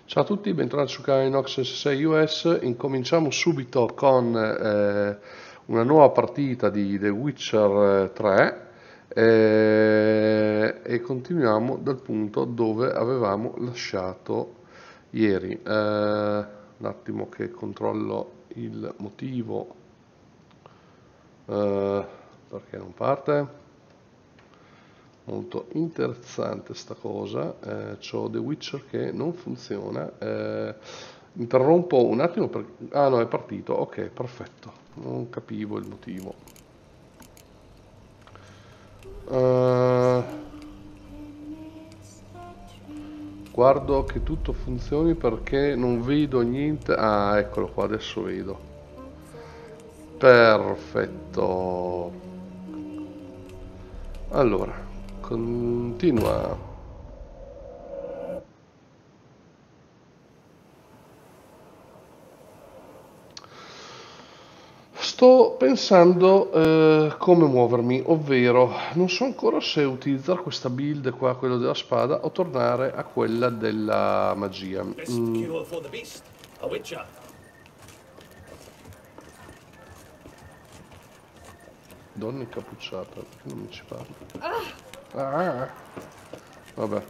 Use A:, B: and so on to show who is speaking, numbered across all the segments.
A: Ciao a tutti, bentornati su canale nox666us. Incominciamo subito con una nuova partita di The Witcher 3 e continuiamo dal punto dove avevamo lasciato ieri. Un attimo che controllo il motivo perché non parte. Molto interessante sta cosa. C'ho The Witcher che non funziona. Interrompo un attimo per... Ah no, è partito. Ok, perfetto. Non capivo il motivo. Guardo che tutto funzioni perché non vedo niente. Ah, eccolo qua, adesso vedo. Perfetto. Allora, continua. Sto pensando come muovermi, ovvero non so ancora se utilizzare questa build qua, quella della spada, o tornare a quella della magia. Donna incappucciata, perché non mi ci parla? Vabbè.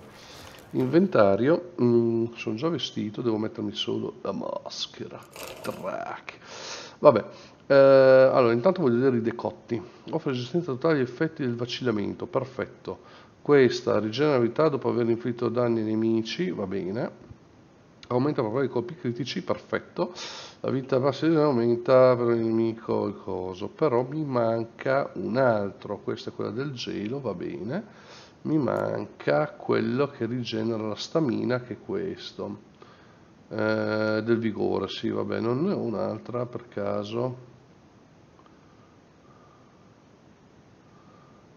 A: Inventario, sono già vestito, devo mettermi solo la maschera. Track. Vabbè. Allora, intanto voglio vedere i decotti. Offre resistenza totale agli effetti del vacillamento, perfetto. Questa rigenera vita dopo aver inflitto danni ai nemici, va bene. Aumenta proprio i colpi critici, perfetto. La vita bassa aumenta per il nemico il coso, però mi manca un altro. Questa è quella del gelo, va bene. Mi manca quello che rigenera la stamina, che è questo. Del vigore, sì, vabbè, non ne ho un'altra per caso.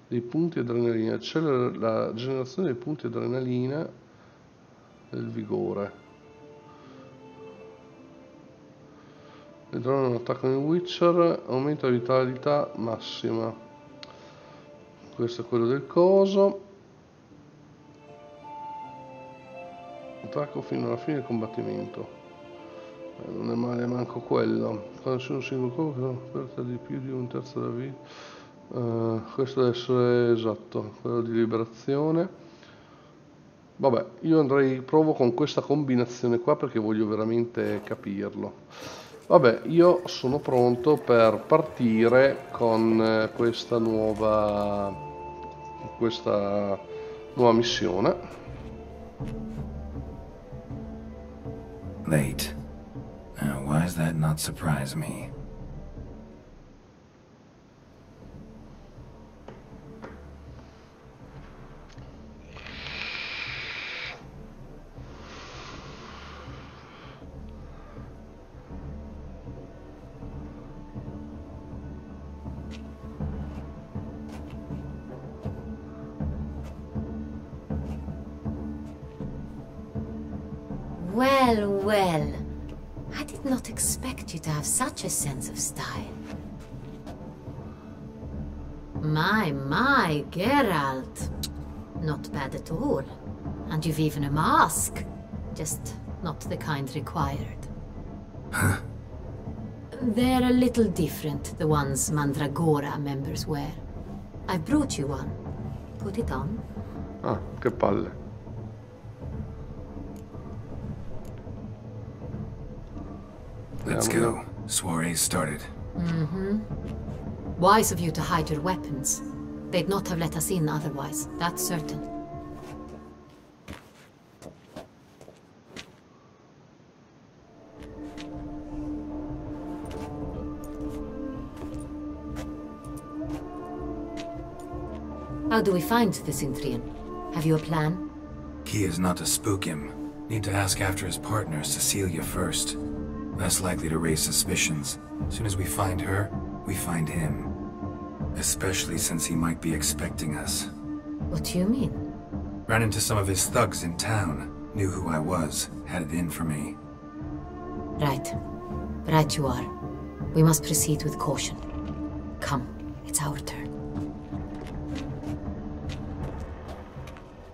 A: Dei punti adrenalina, accelera la generazione dei punti adrenalina del vigore. Vedrò un attacco nel Witcher, aumenta la vitalità massima. Questo è quello del coso. Attacco fino alla fine del combattimento. Non è male manco quello. Quando c'è un singolo colpo aperta di più di un terzo della vita. Questo deve essere esatto, quello di liberazione. Vabbè, io andrei, provo con questa combinazione qua perché voglio veramente capirlo. Vabbè, io sono pronto per partire con questa nuova missione.
B: Late. Why does that not surprise me?
C: Well, well. I did not expect you to have such a sense of style. My, Geralt. Not bad at all. And you've even a mask. Just not the kind required.
B: Huh?
C: They're a little different, the ones Mandragora members wear. I brought you one. Put it on.
A: Ah, che palle.
B: Let's go. Soiree's started.
C: Wise of you to hide your weapons. They'd not have let us in otherwise, that's certain. How do we find this Intrian? Have you a plan?
B: Key is not to spook him. Need to ask after his partner, Cecilia, first. Less likely to raise suspicions. As soon as we find her, we find him. Especially since he might be expecting us.
C: What do you mean?
B: Ran into some of his thugs in town. Knew who I was. Had it in for me.
C: Right. Right you are. We must proceed with caution. Come, it's our turn.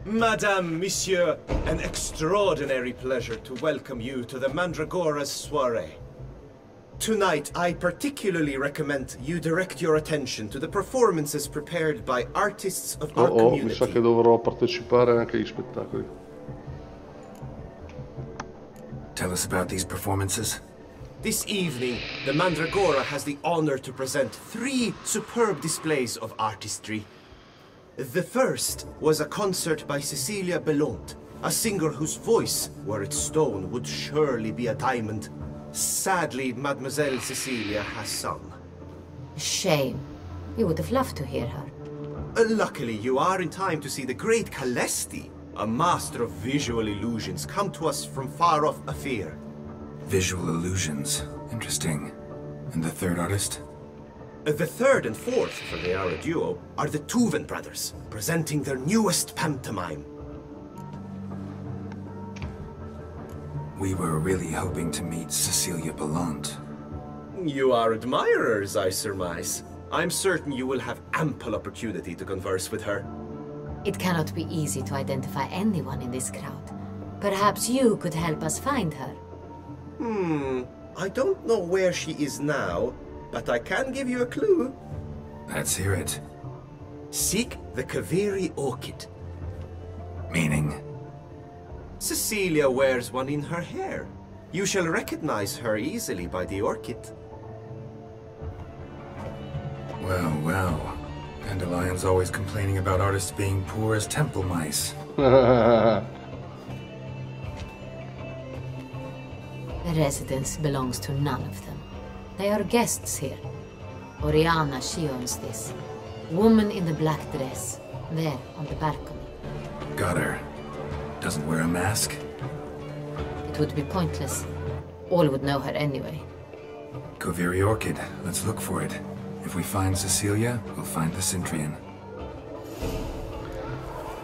D: Madame, Monsieur, an extraordinary pleasure to welcome you to the Mandragora's soiree. Tonight, I particularly recommend you direct your attention to the performances prepared by artists of our community.
A: Mi sa che dovrò partecipare anche agli spettacoli.
B: Tell us about these performances.
D: This evening, the Mandragora has the honor to present 3 superb displays of artistry. The first was a concert by Cecilia Bellont, a singer whose voice, were it stone, would surely be a diamond. Sadly, Mademoiselle Cecilia has sung.
C: Shame. We would have loved to hear her.
D: Luckily, you are in time to see the great Calesti, a master of visual illusions, come to us from far off Afir.
B: Visual illusions. Interesting. And the third artist?
D: The third and fourth, for they are a duo, are the Tuven brothers, presenting their newest pantomime.
B: We were really hoping to meet Cecilia Bellont.
D: You are admirers, I surmise. I'm certain you will have ample opportunity to converse with her.
C: It cannot be easy to identify anyone in this crowd. Perhaps you could help us find her.
D: I don't know where she is now, but I can give you a clue.
B: Let's hear it.
D: Seek the Kaveri orchid.
B: Meaning?
D: Cecilia wears one in her hair. You shall recognize her easily by the orchid.
B: Well, well. Dandelion's always complaining about artists being poor as temple mice.
C: The residence belongs to none of them. They are guests here. Oriana, she owns this. Woman in the black dress. There, on the balcony.
B: Got her. Doesn't wear a mask?
C: It would be pointless. All would know her anyway.
B: Kaveri Orchid. Let's look for it. If we find Cecilia, we'll find the Cintrian.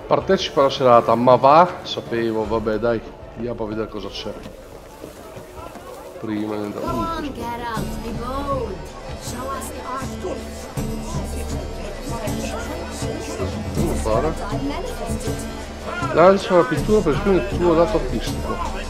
A: Partecipa alla serata, ma va? Sapevo, vabbè dai, andiamo a vedere cosa c'è. Prima di andare.
C: Come on, Geralt, be bold. Show us the art.
A: Come fare? Lancia la pittura per esprimere il tuo lato artistico.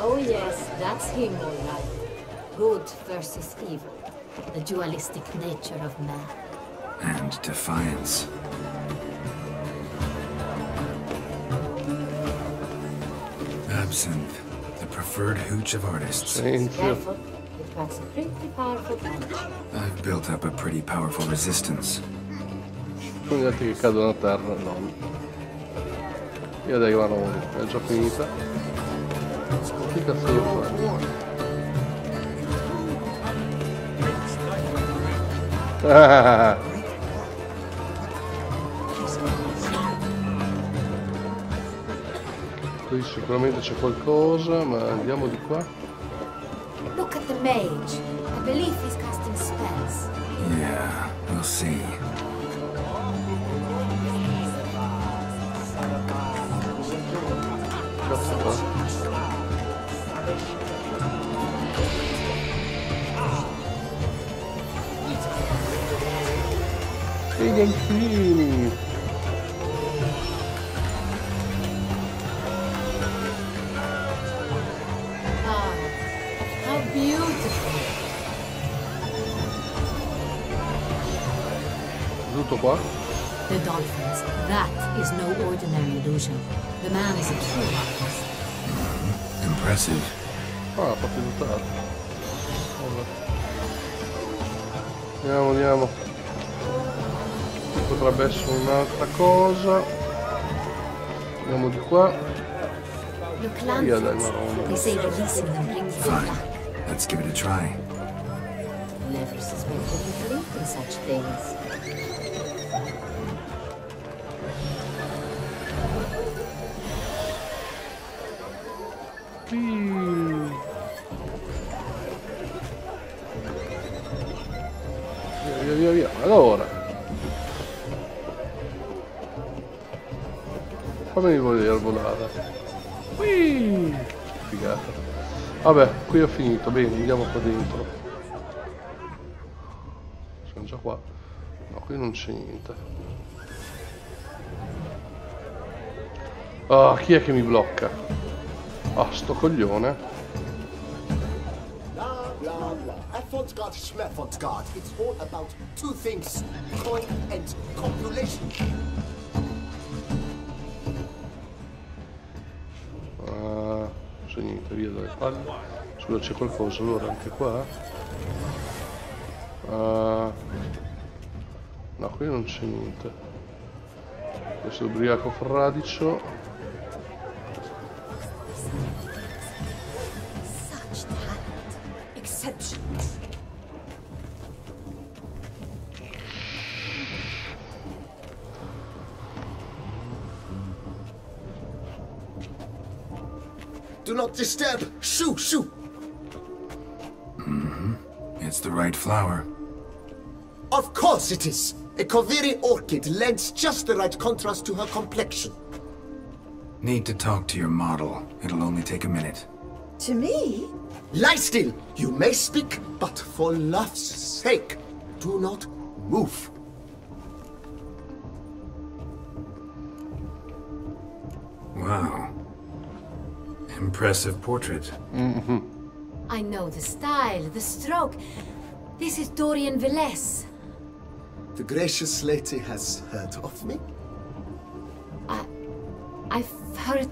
C: Oh yes, that's him all right. Good versus evil. The dualistic nature of man.
B: And defiance. Absinthe. The preferred hooch of artists.
A: Silenzio.
C: Careful. It packs a pretty powerful punch.
B: I've built up a pretty powerful resistance.
A: Sono gli altri che cadono a terra, no. Io dai Maroni, è già finita. Che cazzo devo fare? Ah. Qui sicuramente c'è qualcosa, ma andiamo di qua.
C: Look at the mage. I believe he's casting spells.
B: Yeah, we'll see.
A: Cazzo fa? I delfini!
C: Ah, how beautiful.
A: Tutto qua?
C: The dolphins. That is no ordinary illusion. The man is a true artist.
B: Impressive.
A: Ah, fatti notare. Andiamo, andiamo. Qui potrebbe essere un'altra cosa. Andiamo di qua.
C: Look,
A: Via dai
C: lantern.
A: Maroni.
C: They say releasing them brings them
B: Fine.
C: back.
B: Let's give it a try.
C: Never suspected you believed in such things.
A: Via, via, via. Allora. Fammi vedere volare. Ui, figata. Vabbè, qui ho finito. Bene, andiamo qua dentro. Sono già qua. No, qui non c'è niente. Ah, chi è che mi blocca? Ah, sto coglione.
D: Blah, blah, blah. Avant-garde, schmavant-garde. It's all about two things. Coin and copulation.
A: Ah, non c'è niente, via dalle palle. Scusa, c'è qualcosa allora anche qua? Ah, no, qui non c'è niente. Questo è ubriaco fradicio.
E: Such talent. Exception.
D: Do not disturb. Shoo, shoo.
B: It's the right flower.
D: Of course it is. A Koviri orchid lends just the right contrast to her complexion.
B: Need to talk to your model. It'll only take a minute.
E: To me?
D: Lie still. You may speak, but for love's sake, do not move.
B: Wow. Impressive portrait.
C: I know the style, the stroke. This is Dorian Velez.
D: The gracious lady has heard of me.
C: I've heard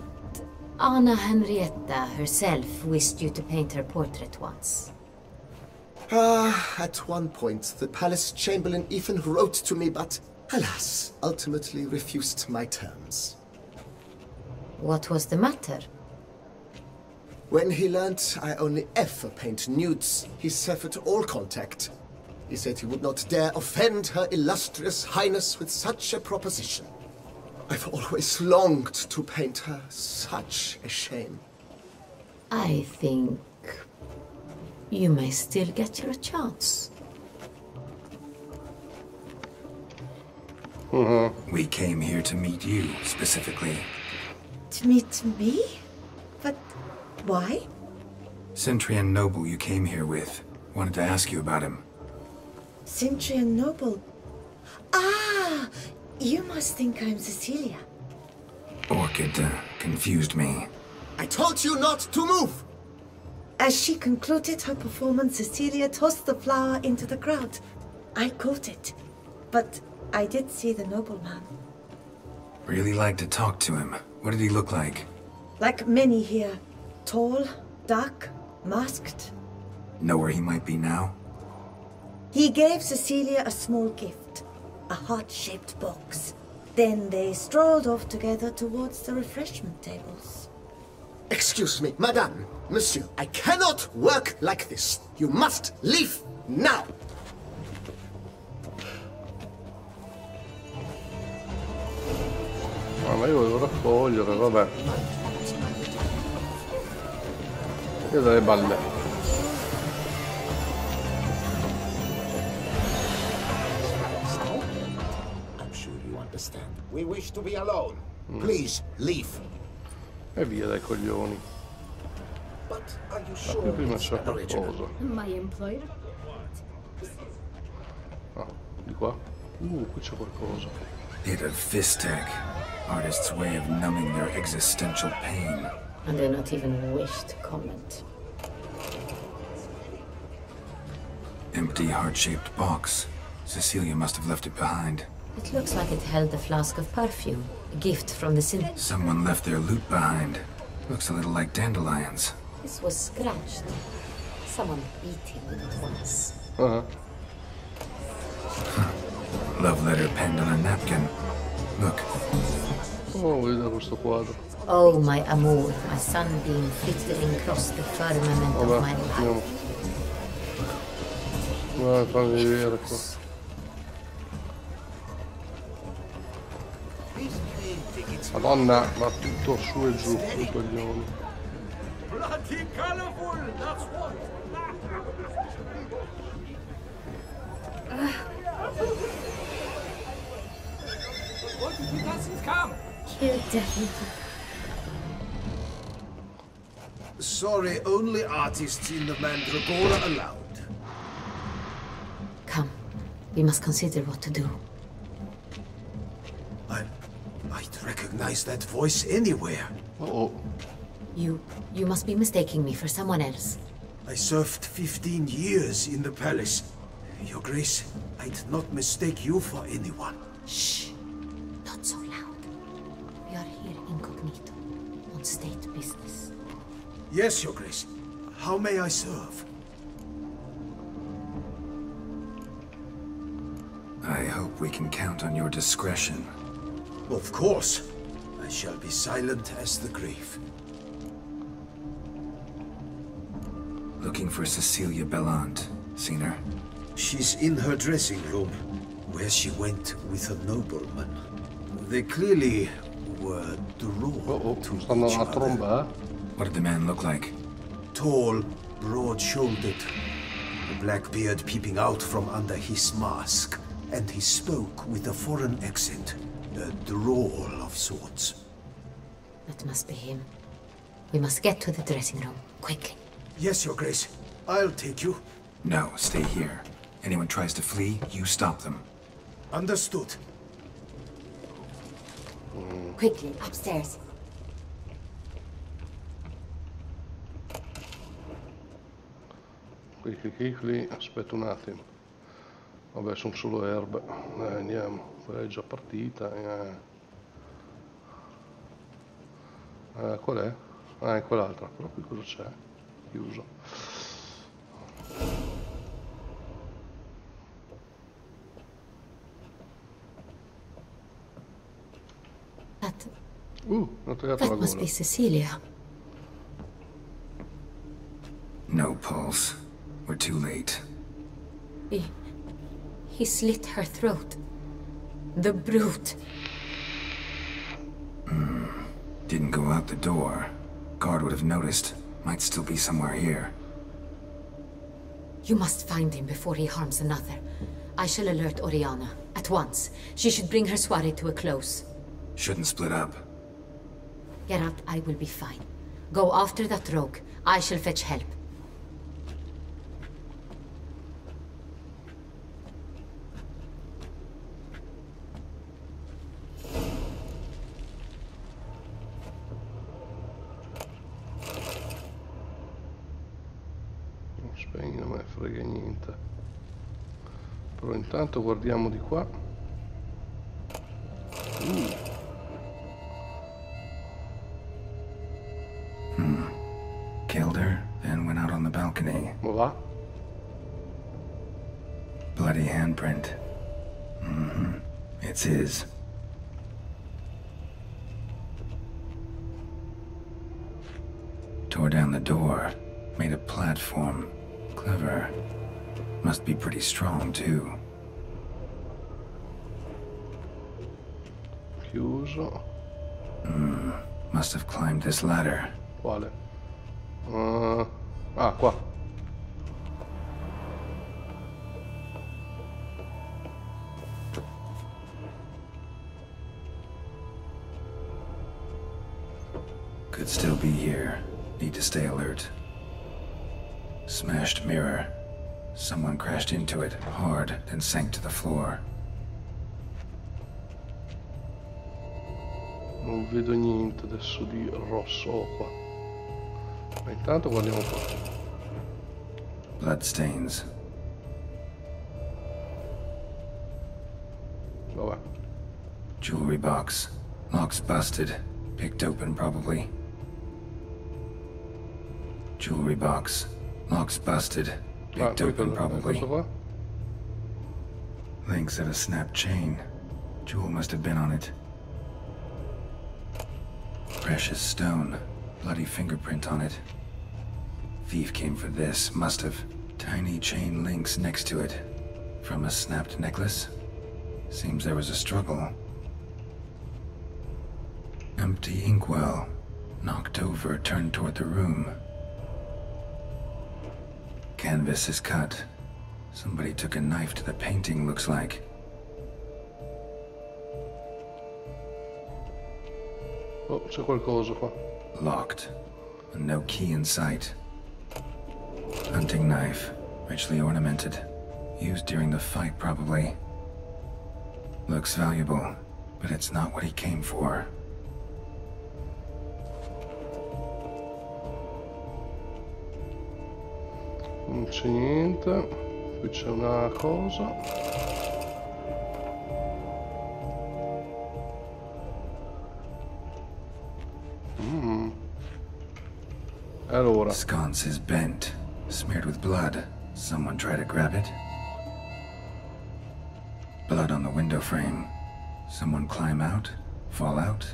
C: Anna Henrietta herself wished you to paint her portrait once.
D: At one point, the palace chamberlain even wrote to me, but alas, ultimately refused my terms.
C: What was the matter?
D: When he learnt I only ever paint nudes, he severed all contact. He said he would not dare offend Her Illustrious Highness with such a proposition. I've always longed to paint her. Such a shame.
C: I think you may still get your chance.
B: We came here to meet you, specifically.
E: To meet me? But why?
B: Centrian Noble you came here with. Wanted to ask you about him.
E: Centrian Noble. Ah! You must think I'm Cecilia.
B: Orchid confused me.
D: I told you not to move!
E: As she concluded her performance, Cecilia tossed the flower into the crowd. I caught it. But I did see the nobleman.
B: Really like to talk to him. What did he look like?
E: Like many here. Tall, Dark, masked.
B: Know where he might be now?
E: He gave Cecilia a small gift, a heart-shaped box. Then they strolled off together towards the refreshment tables.
D: Excuse me, madame, monsieur, I cannot work like this. You must leave now.
A: Ma io volevo raccogliere, vabbè. Io delle balle.
F: I'm sure you understand. We wish to be alone. Please, leave.
A: E via dai coglioni.
F: But are you
A: Qui
F: sure
A: prima
F: it's
A: c'è
F: original?
A: qualcosa.
G: My employer?
A: Ah, di qua? Qui c'è qualcosa.
B: Bit of Fistech. Artist's way of numbing their existential pain.
C: And do not even wish to comment.
B: Empty heart-shaped box. Cecilia must have left it behind.
C: It looks like it held a flask of perfume, a gift from the sin.
B: Someone left their loot behind. Looks a little like dandelions.
C: This was scratched. Someone beat him with it once.
A: Ah,
B: Love letter penned on a napkin. Look,
A: oh, vedete questo quadro.
C: Oh, my amour, my sunbeam flittering across the firmament of
A: Vabbè,
C: my
A: andiamo.
C: life.
A: Vai, fammi vedere qua. Madonna, va tutto su e giù, i coglioni.
H: Bloody colorful, that's what. What if he doesn't come?
C: You definitely.
F: Sorry, only artists in the Mandragora allowed.
C: Come, we must consider what to do.
F: I'd recognize that voice anywhere.
A: Oh,
C: You must be mistaking me for someone else.
F: I served 15 years in the palace. Your Grace, I'd not mistake you for anyone.
C: Shh, not so loud. We are here incognito, on state business.
F: Yes, Your Grace. How may I serve?
B: I hope we can count on your discretion.
F: Of course. I shall be silent as the grave.
B: Looking for Cecilia Bellant. Seen her?
F: She's in her dressing room, where she went with a nobleman. They clearly were drawn to
A: stanno
F: each
A: a
F: other.
A: tromba, eh?
B: What did the man look like?
F: Tall, broad-shouldered, a black beard peeping out from under his mask, and he spoke with a foreign accent, a drawl of sorts.
C: That must be him. We must get to the dressing room, quickly.
F: Yes, Your Grace. I'll take you.
B: No, stay here. Anyone tries to flee, you stop them.
F: Understood.
C: Quickly, upstairs.
A: Qui, aspetta un attimo. Vabbè, sono solo erbe. Andiamo. Quella è già partita. Qual è? Ah, è quell'altra. Però qui cosa c'è? Chiuso. Ho tagliato la
C: That must
A: gola.
C: be Cecilia.
B: No pulse. We're too late.
C: He slit her throat. The brute.
B: Didn't go out the door. Guard would have noticed. Might still be somewhere here.
C: You must find him before he harms another. I shall alert Oriana. At once. She should bring her soirée to a close.
B: Shouldn't split up.
C: Geralt, I will be fine. Go after that rogue. I shall fetch help.
A: Non spegni, non me ne frega niente. Però intanto guardiamo di qua.
B: Killed her?
A: va.
B: Bloody handprint. It's his. Tore down the door. Made a platform. Clever. Must be pretty strong, too.
A: Chiuso.
B: Must have climbed this ladder.
A: Quale? Qua.
B: Could still be here. Need to stay alert. Smashed mirror. Someone crashed into it hard, then sank to the floor.
A: Non vedo niente adesso di rosso qua. Ma intanto guardiamo qua.
B: Bloodstains.
A: Vabbè.
B: Jewelry box. Lock's busted. Picked open, probably. Jewelry box. Lock's busted. Picked open, probably.
A: Questo qua?
B: Links of a snapped chain. Jewel must have been on it. Precious stone. Bloody fingerprint on it. Thief came for this. Must have. Tiny chain links next to it. From a snapped necklace? Seems there was a struggle. Empty inkwell. Knocked over, turned toward the room. Canvas is cut. Somebody took a knife to the painting, looks like.
A: Oh, c'è qualcosa qua.
B: Locked. And no key in sight. Hunting knife. Richly ornamented. Used during the fight, probably. Looks valuable, but it's not what he came for.
A: Non c'è niente. Qui c'è una cosa. Allora.
B: Sconce is bent, smeared with blood. Someone try to grab it? Blood on the window frame. Someone climb out? Fall out?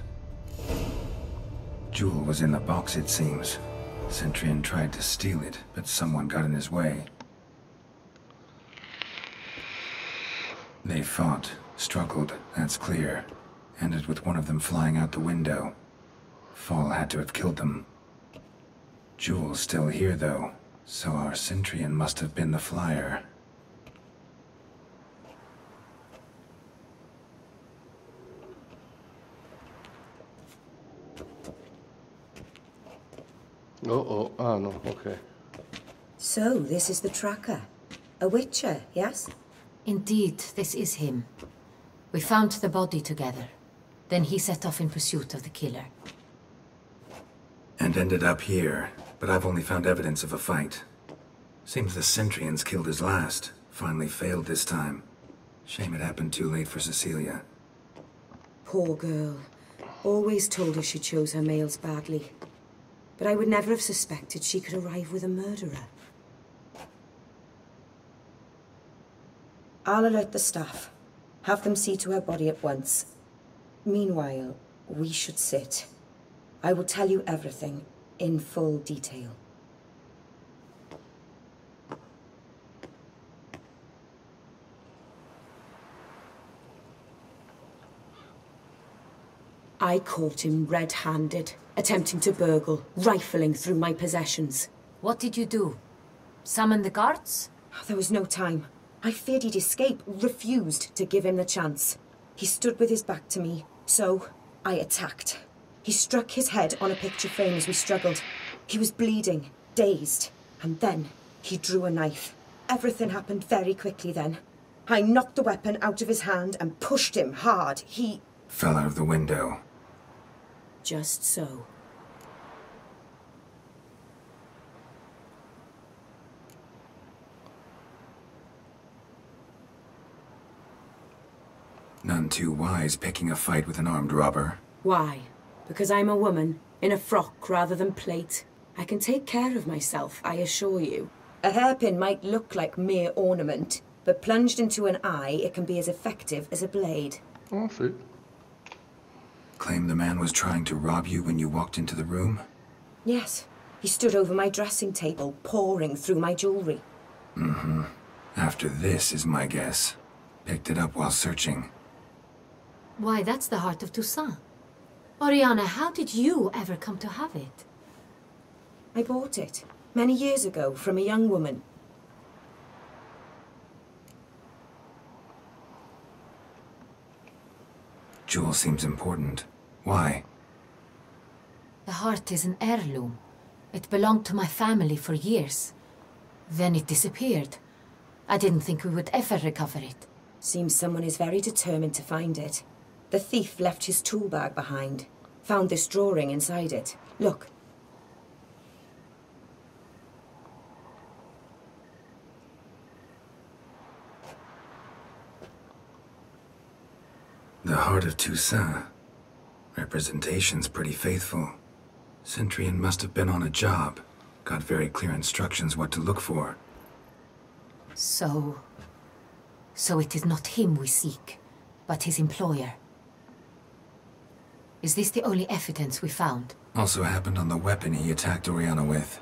B: Jewel was in the box, it seems. Centurion tried to steal it, but someone got in his way. They fought, struggled, that's clear. Ended with one of them flying out the window. Fall had to have killed them. Jewel's still here, though, so our Centurion must have been the flyer.
A: Ah no, okay.
E: So, this is the tracker. A witcher, yes?
C: Indeed, this is him. We found the body together. Then he set off in pursuit of the killer.
B: And ended up here, but I've only found evidence of a fight. Seems the Centurions killed his last. Finally failed this time. Shame it happened too late for Cecilia.
E: Poor girl. Always told her she chose her males badly. But I would never have suspected she could arrive with a murderer. I'll alert the staff. Have them see to her body at once. Meanwhile, we should sit. I will tell you everything in full detail. I caught him red-handed, attempting to burgle, rifling through my possessions.
C: What did you do? Summon the guards?
E: There was no time. I feared he'd escape, refused to give him the chance. He stood with his back to me, so I attacked. He struck his head on a picture frame as we struggled. He was bleeding, dazed, and then he drew a knife. Everything happened very quickly then. I knocked the weapon out of his hand and pushed him hard. He
B: fell out of the window.
E: Just so.
B: None too wise picking a fight with an armed robber.
E: Why? Because I'm a woman, in a frock rather than plate. I can take care of myself, I assure you. A hairpin might look like mere ornament, but plunged into an eye, it can be as effective as a blade.
A: Oh, sì.
B: Claim the man was trying to rob you when you walked into the room?
E: Yes. He stood over my dressing table, pouring through my jewelry.
B: Mm-hmm. After this is my guess. Picked it up while searching.
C: Why, that's the heart of Toussaint. Oriana, how did you ever come to have it?
E: I bought it, many years ago, from a young woman.
B: Jewel seems important. Why?
C: The heart is an heirloom. It belonged to my family for years. Then it disappeared. I didn't think we would ever recover it.
E: Seems someone is very determined to find it. The thief left his tool bag behind. Found this drawing inside it. Look.
B: The heart of Toussaint. Representation's pretty faithful. Centurion must have been on a job. Got very clear instructions what to look for.
C: So it is not him we seek, but his employer. Is this the only evidence we found?
B: Also happened on the weapon he attacked Oriana with.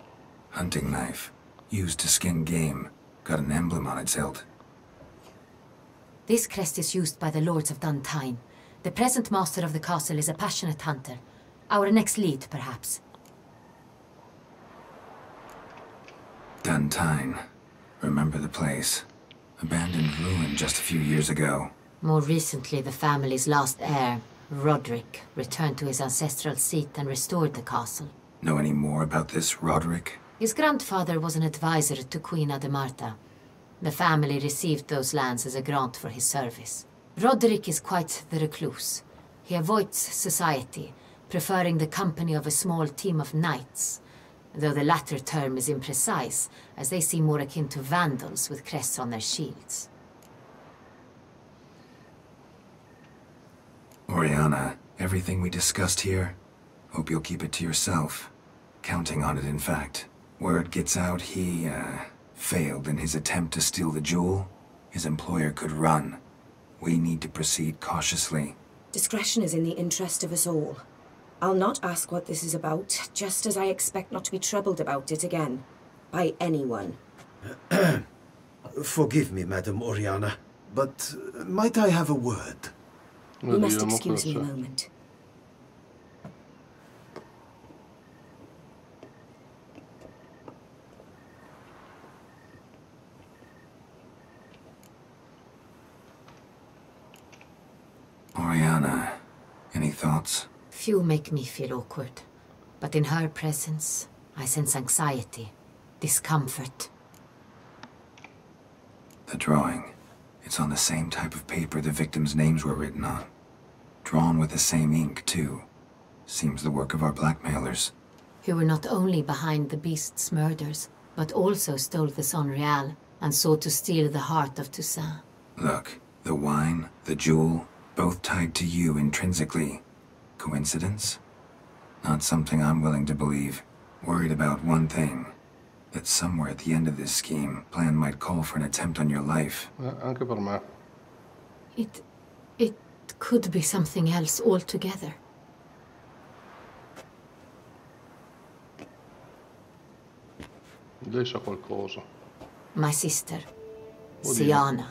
B: Hunting knife. Used to skin game. Got an emblem on its hilt.
C: This crest is used by the Lords of Duntine. The present master of the castle is a passionate hunter. Our next lead, perhaps.
B: Duntine. Remember the place. Abandoned ruin just a few years ago.
C: More recently, the family's last heir, Roderick, returned to his ancestral seat and restored the castle.
B: Know any more about this Roderick?
C: His grandfather was an advisor to Queen Ademarta. The family received those lands as a grant for his service. Roderick is quite the recluse. He avoids society, preferring the company of a small team of knights, though the latter term is imprecise, as they seem more akin to vandals with crests on their shields.
B: Oriana, everything we discussed here, hope you'll keep it to yourself. Counting on it, in fact. Word gets out he, failed in his attempt to steal the jewel. His employer could run. We need to proceed cautiously.
E: Discretion is in the interest of us all. I'll not ask what this is about, just as I expect not to be troubled about it again. By anyone.
F: Forgive me, Madam Oriana, but might I have a word?
E: You must excuse me a moment.
B: Oriana, any thoughts?
C: Few make me feel awkward, but in her presence, I sense anxiety, discomfort.
B: The drawing. It's on the same type of paper the victims' names were written on. Drawn with the same ink, too. Seems the work of our blackmailers.
C: Who were not only behind the beast's murders, but also stole the Son Real and sought to steal the heart of Toussaint.
B: Look, the wine, the jewel, both tied to you intrinsically. Coincidence? Not something I'm willing to believe. Worried about one thing. That somewhere at the end of this scheme, plan might call for an attempt on your life.
A: Anche per me.
C: It could be something else altogether.
A: Lei sa qualcosa.
C: My sister,
A: Oddio.
C: Siana,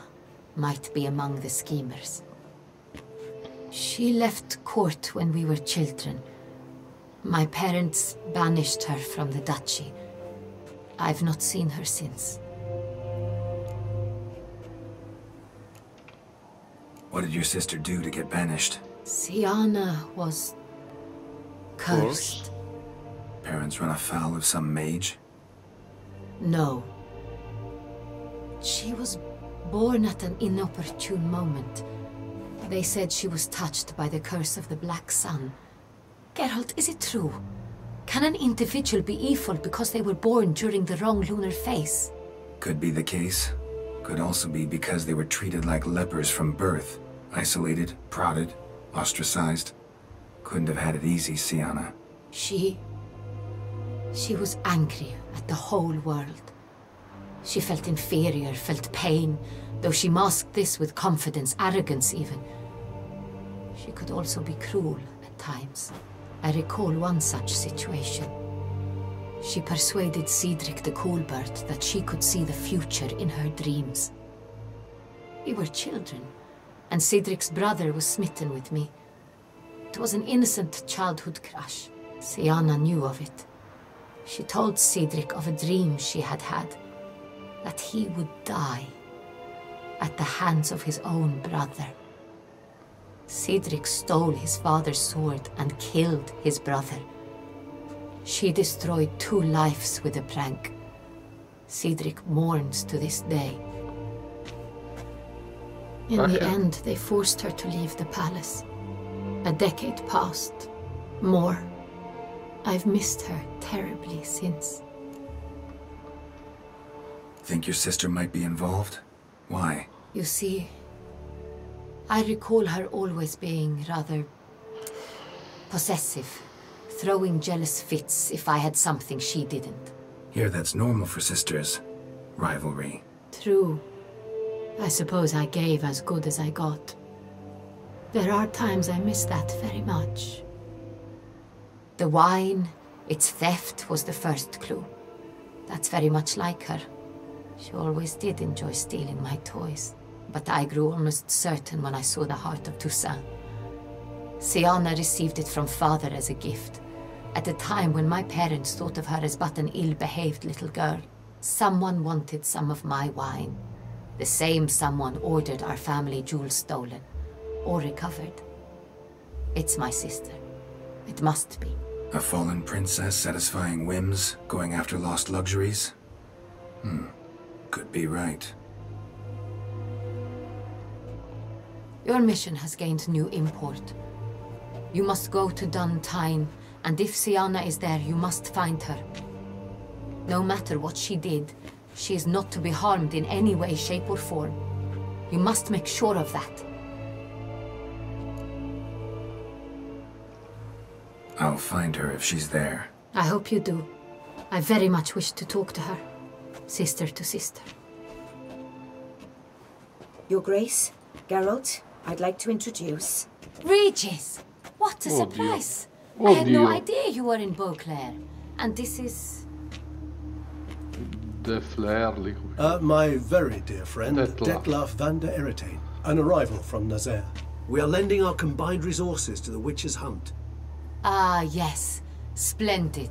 C: might be among the schemers. She left court when we were children. My parents banished her from the duchy. I've not seen her since.
B: What did your sister do to get banished?
C: Siana was cursed.
B: Parents run afoul of some mage?
C: No. She was born at an inopportune moment. They said she was touched by the curse of the Black Sun. Geralt, is it true? Can an individual be evil because they were born during the wrong lunar phase?
B: Could be the case. Could also be because they were treated like lepers from birth. Isolated, prodded, ostracized. Couldn't have had it easy, Siana.
C: She was angry at the whole world. She felt inferior, felt pain, though she masked this with confidence, arrogance even. She could also be cruel at times. I recall one such situation. She persuaded Cedric the Coolbird that she could see the future in her dreams. We were children, and Cedric's brother was smitten with me. It was an innocent childhood crush. Sienna knew of it. She told Cedric of a dream she had had, that he would die at the hands of his own brother. Cedric stole his father's sword and killed his brother. She destroyed 2 lives with a prank. Cedric mourns to this day. In the end, they forced her to leave the palace. A decade passed. More. I've missed her terribly since.
B: Think your sister might be involved? Why?
C: You see, I recall her always being rather possessive, throwing jealous fits if I had something she didn't.
B: Here, that's normal for sisters. Rivalry.
C: True. I suppose I gave as good as I got. There are times I miss that very much. The wine, its theft, was the first clue. That's very much like her. She always did enjoy stealing my toys. But I grew almost certain when I saw the heart of Toussaint. Sienna received it from father as a gift, at a time when my parents thought of her as but an ill-behaved little girl. Someone wanted some of my wine. The same someone ordered our family jewels stolen, or recovered. It's my sister. It must be.
B: A fallen princess satisfying whims, going after lost luxuries? Could be right.
C: Your mission has gained new import. You must go to Dun Tyne, and if Sienna is there, you must find her. No matter what she did, she is not to be harmed in any way, shape, or form. You must make sure of that.
B: I'll find her if she's there.
C: I hope you do. I very much wish to talk to her. Sister to sister.
E: Your Grace, Geralt, I'd like to introduce...
C: Regis! What a
A: Oh,
C: surprise!
A: dear.
C: I
A: Oh,
C: had no
A: dear.
C: idea you were in Beauclair. And this is...
A: De Flair lì.
G: My very dear friend,
A: Detlaf.
G: Detlaf van der Eretain, an arrival from Nazaire.
F: We are lending our combined resources to the Witch's Hunt.
C: Ah, yes. Splendid.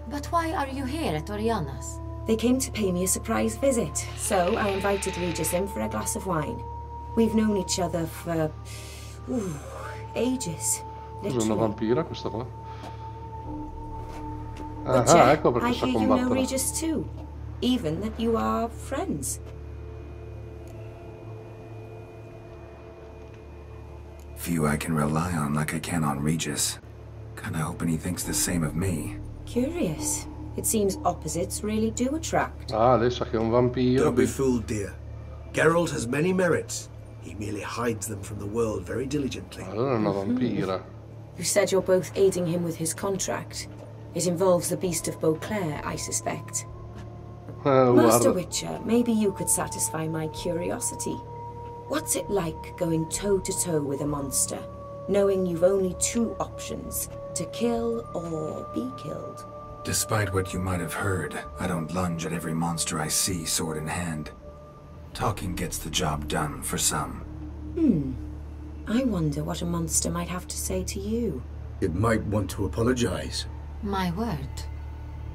C: But why are you here at Oriana's?
E: They came to pay me a surprise visit, so I invited Regis in for a glass of wine. We've known each other for... ages.
A: Cos'è una
E: Literally.
A: vampira questa qua?
E: Witcher,
A: Ah, ecco perché
E: I
A: sa
E: hear you know
A: combattere.
E: Regis too. Even that you are friends.
B: Few I can rely on like I can on Regis. Kinda hoping he thinks the same of me.
E: Curious. It seems opposites really do attract.
A: Ah, lei sa che è un vampiro.
F: Don't be fooled, dear. Geralt has many merits. He merely hides them from the world very diligently.
A: Allora è una vampira.
E: You said you're both aiding him with his contract. It involves the Beast of Beauclair, I suspect. Master
A: Guarda.
E: Witcher, maybe you could satisfy my curiosity. What's it like going toe-to-toe with a monster, knowing you've only 2 options, to kill or be killed?
B: Despite what you might have heard, I don't lunge at every monster I see sword in hand. Talking gets the job done for some.
E: I wonder what a monster might have to say to you.
I: It might want to apologize.
C: My word.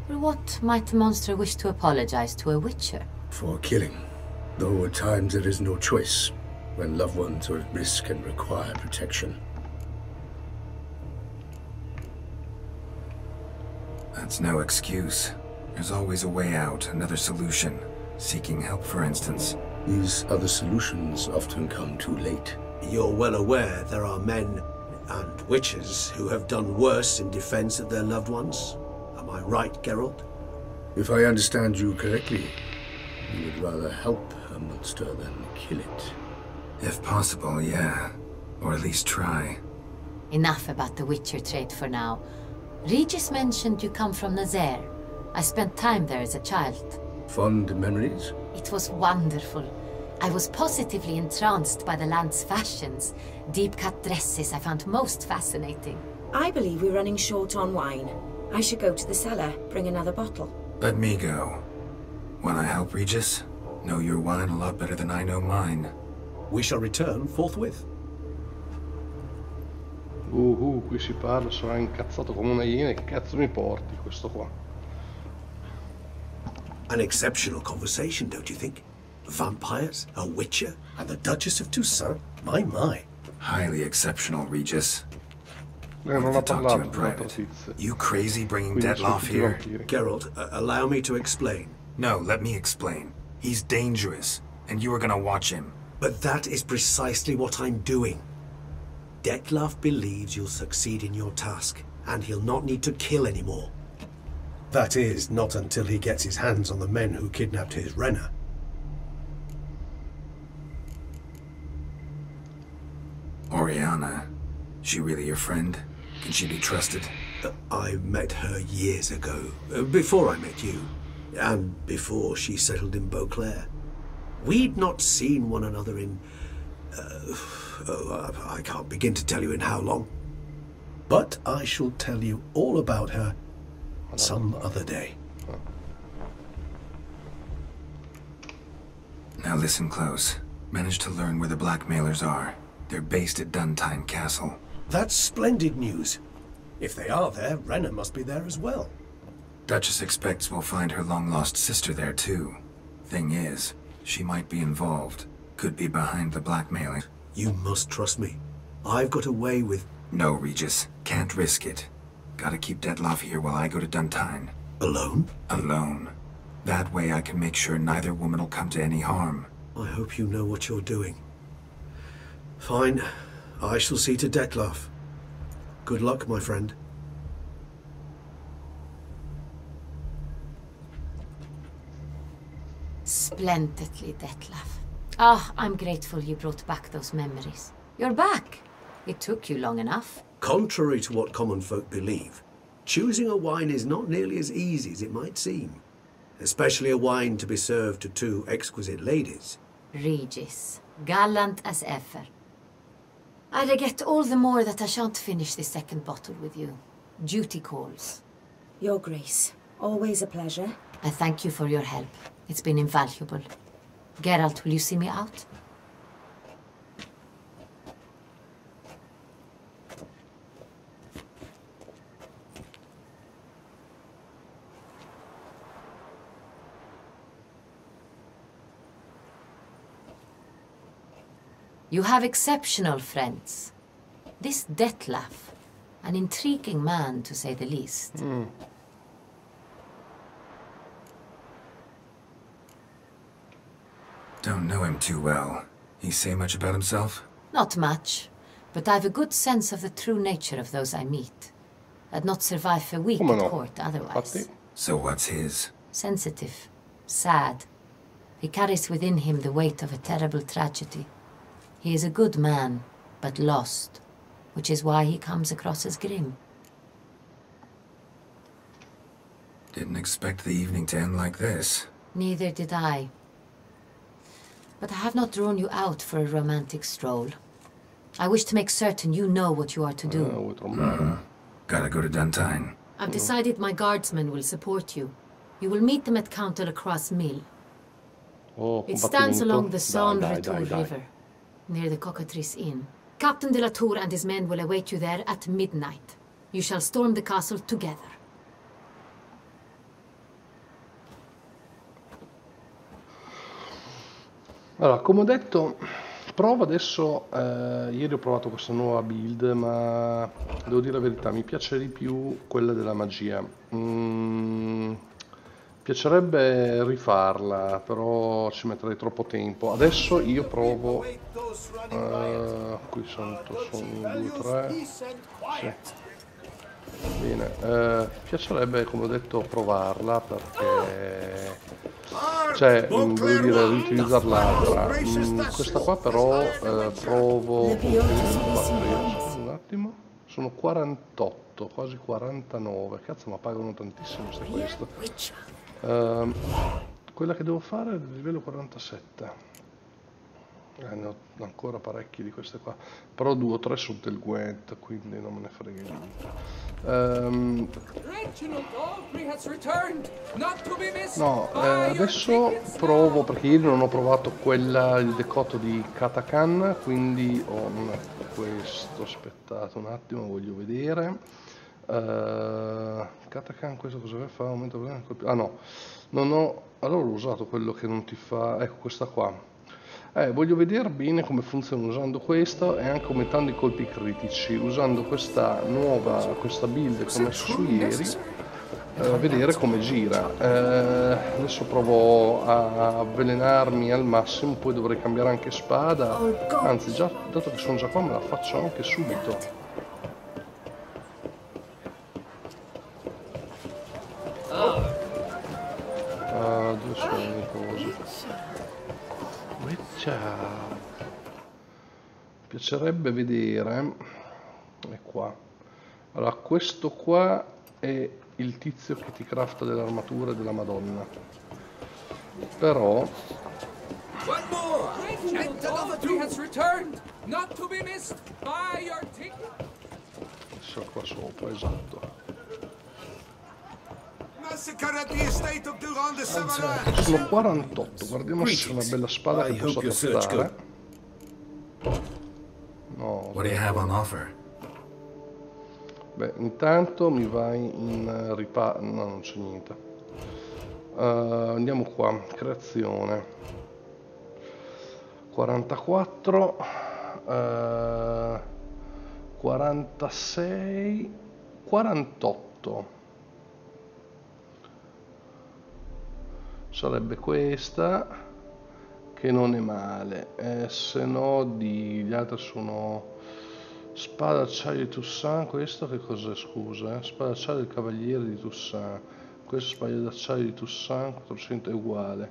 C: For what might a monster wish to apologize to a witcher?
I: For killing. Though at times there is no choice, when loved ones are at risk and require protection.
B: That's no excuse. There's always a way out, another solution. Seeking help, for instance.
I: These other solutions often come too late.
F: You're well aware there are men and witches who have done worse in defense of their loved ones. Am I right, Geralt?
I: If I understand you correctly, you would rather help a monster than kill it.
B: If possible, yeah. Or at least try.
C: Enough about the witcher trade for now. Regis mentioned you come from Nazaire. I spent time there as a child.
I: Fond memories?
C: It was wonderful. I was positively entranced by the land's fashions. Deep-cut dresses I found most fascinating.
E: I believe we're running short on wine. I should go to the cellar, bring another bottle.
B: Let me go. Wanna help, Regis? Know your wine a lot better than I know mine.
G: We shall return forthwith.
A: Qui si parla, sarà incazzato come una iena, che cazzo mi porti questo qua?
F: An exceptional conversation, don't you think? Vampires, a witcher,
G: And the Duchess of Toussaint? My.
B: Highly exceptional, Regis.
A: Non
B: Wanted
A: ha
B: to talk to you
A: parlato
B: in
A: con l'altra
B: private.
A: tizia.
B: You crazy bringing
A: Quindi sono
B: Detloff
A: tutti
B: here?
A: vampiri.
F: Geralt, allow me to explain.
B: No, let me explain. He's dangerous, and you are gonna watch him.
F: But that is precisely what I'm doing. Detloff believes you'll succeed in your task, and he'll not need to kill anymore.
G: That is, not until he gets his hands on the men who kidnapped his Renna.
B: Oriana, she really your friend? Can she be trusted?
F: I met her years ago, before I met you, and before she settled in Beauclair. We'd not seen one another in... I can't begin to tell you in how long.
G: But I shall tell you all about her some other day.
B: Now listen close. Managed to learn where the blackmailers are. They're based at Duntine Castle.
G: That's splendid news. If they are there, Renna must be there as well.
B: Duchess expects we'll find her long-lost sister there, too. Thing is, she might be involved. Could be behind the blackmailing.
F: You must trust me. I've got a way with...
B: No, Regis. Can't risk it. Gotta keep Detloff here while I go to Duntine.
F: Alone?
B: Alone. That way I can make sure neither woman will come to any harm.
F: I hope you know what you're doing. Fine. I shall see to Detloff. Good luck, my friend.
C: Splendidly, Detlaff. Ah, I'm grateful you brought back those memories. You're back. It took you long enough.
F: Contrary to what common folk believe, choosing a wine is not nearly as easy as it might seem. Especially a wine to be served to two exquisite ladies.
C: Regis, gallant as ever. I regret all the more that I shan't finish this second bottle with you. Duty calls.
E: Your Grace, always a pleasure.
C: I thank you for your help. It's been invaluable. Geralt, will you see me out? You have exceptional friends. This Detlaff, an intriguing man to say the least.
B: Don't know him too well. He say much about himself?
C: Not much, but I've a good sense of the true nature of those I meet. I'd not survive a week at court otherwise.
B: So what's his?
C: Sensitive, sad. He carries within him the weight of a terrible tragedy. He is a good man, but lost, which is why he comes across as grim.
B: Didn't expect the evening to end like this.
C: Neither did I. But I have not drawn you out for a romantic stroll. I wish to make certain you know what you are to do.
B: Gotta go to Duntine.
C: I've decided my guardsmen will support you. You will meet them at Count de la Croix Mill. It stands along the Saône-Retour River, near the Cockatrice Inn. Captain de la Tour and his men will await you there at midnight. You shall storm the castle together.
A: Allora, come ho detto, provo adesso, ieri ho provato questa nuova build, ma devo dire la verità, mi piace di più quella della magia. Piacerebbe rifarla, però ci metterei troppo tempo. Adesso io provo, qui sono 2, 3, sì. Bene, piacerebbe, come ho detto, provarla perché, cioè, devo dire, riutilizzare l'altra. Questa qua però provo, un attimo, sono 48, quasi 49, cazzo, ma pagano tantissimo queste. Quella che devo fare è del livello 47. Ne ho ancora parecchi di queste qua, però 2 o 3 sono del Gwent, quindi non me ne frega niente. No, adesso provo, perché ieri non ho provato quella, il decotto di Katakan, quindi ho questo, aspettate un attimo, voglio vedere. Katakan, questo cosa fa? Aumenta, ah no, non ho, allora ho usato quello che non ti fa, ecco questa qua. Voglio vedere bene come funziona usando questo e anche aumentando i colpi critici, usando questa build che ho messo su ieri, vedere come gira. Adesso provo a avvelenarmi al massimo, poi dovrei cambiare anche spada, anzi già, dato che sono già qua me la faccio anche subito. Dove sono le cose? Mi piacerebbe vedere, è qua. Allora, questo qua è il tizio che ti crafta delle armature della Madonna. Però sono qua sopra, esatto. Sono 48, guardiamo se c'è una bella spada che posso trattare. No.
B: What do you have on offer?
A: Beh, intanto mi vai in riparo. No, non c'è niente. Andiamo qua, creazione. 44, 46, 48. Sarebbe questa, che non è male, se no gli altri sono spada d'acciaio di Toussaint. Questo che cos'è, scusa? Spada d'acciaio del cavaliere di Toussaint, questo spada d'acciaio di Toussaint 400 è uguale,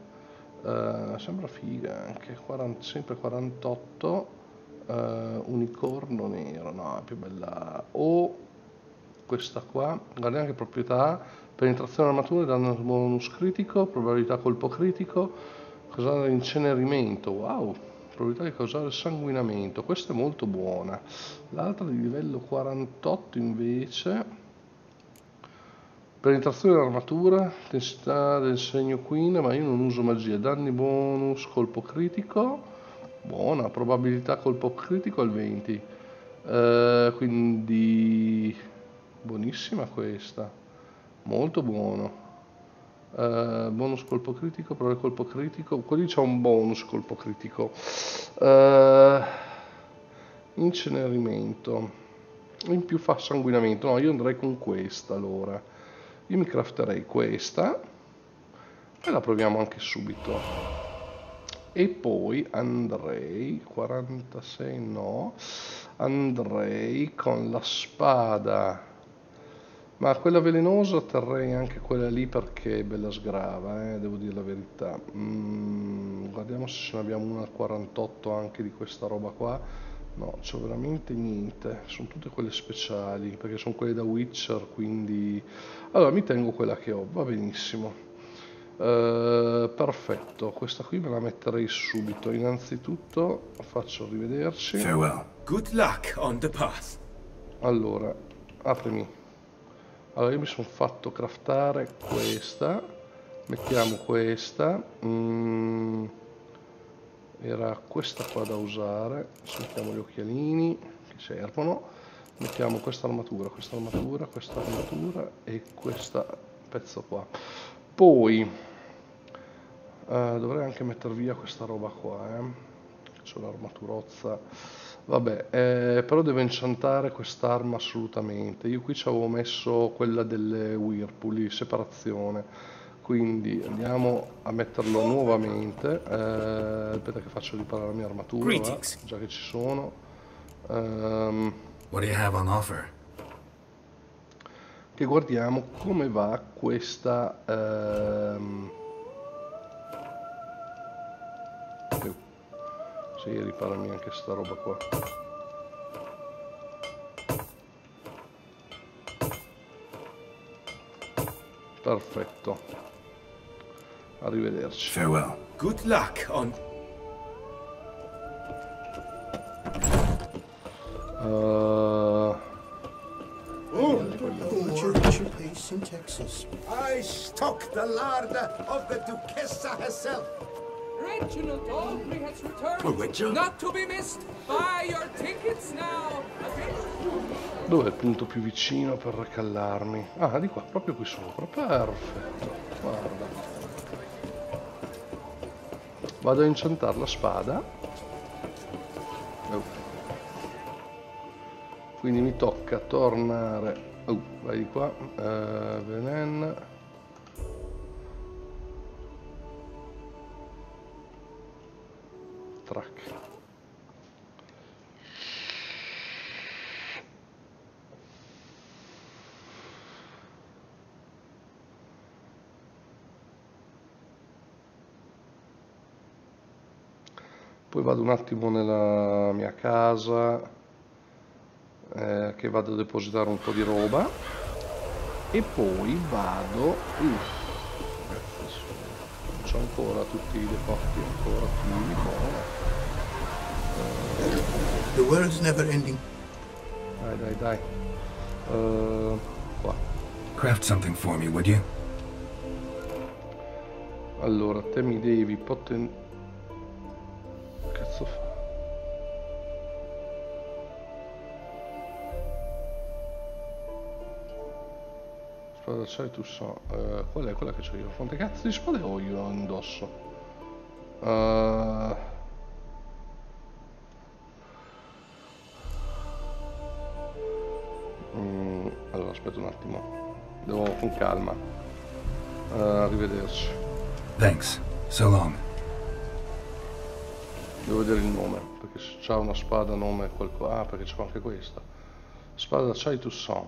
A: sembra figa anche, sempre 48, unicorno nero, no è più bella, o questa qua, guardiamo anche proprietà. Penetrazione armatura, danno bonus critico, probabilità colpo critico, causare incenerimento, wow, probabilità di causare sanguinamento, questa è molto buona. L'altra di livello 48 invece, penetrazione dell'armatura, intensità del segno Queen, ma io non uso magia, danni bonus colpo critico, buona, probabilità colpo critico al 20, quindi buonissima questa. Molto buono. Bonus colpo critico, prova colpo critico. Quelli c'è un bonus colpo critico. Incenerimento. In più fa sanguinamento. No, io andrei con questa allora. Io mi crafterei questa e la proviamo anche subito. E poi andrei 46 no. Andrei con la spada. Ma quella velenosa terrei anche quella lì perché è bella sgrava, devo dire la verità. Guardiamo se ce ne abbiamo una al 48 anche di questa roba qua. No, c'ho veramente niente, sono tutte quelle speciali, perché sono quelle da Witcher, quindi... Allora, mi tengo quella che ho, va benissimo. Perfetto, questa qui me la metterei subito. Innanzitutto faccio rivederci.
B: Farewell.
D: Good luck on the path.
A: Allora, aprimi. Allora io mi sono fatto craftare questa, mettiamo questa, era questa qua da usare, adesso mettiamo gli occhialini che servono, mettiamo questa armatura e questo pezzo qua. Poi dovrei anche mettere via questa roba qua, c'ho l'armaturozza. Vabbè, però devo enchantare quest'arma assolutamente. Io qui ci avevo messo quella delle Whirlpool, separazione. Quindi andiamo a metterlo nuovamente. Aspetta che faccio riparare la mia armatura, già che ci sono.
B: What do you have on offer?
A: Che guardiamo come va questa... Sì, riparami anche sta roba qua. Perfetto. Arrivederci.
B: Farewell.
D: Good luck on...
F: Pace in Texas. I stock the larder of the Duchessa herself.
H: Reginald Aubrey has returned.
F: Oh, Reginald?
H: Not to be missed. Buy your tickets now.
A: Dov'è il punto più vicino per ricallarmi? Ah, di qua, proprio qui sopra. Perfetto. Guarda. Vado a incantare la spada. Oh. Quindi mi tocca tornare. Oh, vai di qua. Venen. Track. Poi vado un attimo nella mia casa, che vado a depositare un po' di roba, e poi vado... non c'ho ancora tutti i deposti, ancora qui,
F: The world's never ending.
A: Dai. Qua.
B: Craft something for me, would you?
A: Allora, te mi devi Cazzo fa? Spada d'acciaio tu so. Qual è quella che c'ho io? Quante cazzo di spade ho io indosso? Allora aspetta un attimo. Devo con calma. Arrivederci.
B: Thanks. So long.
A: Devo vedere il nome, perché se c'ha una spada nome qualcosa. Ah, perché c'ho anche questa. Spada d'acciaio Toussaint.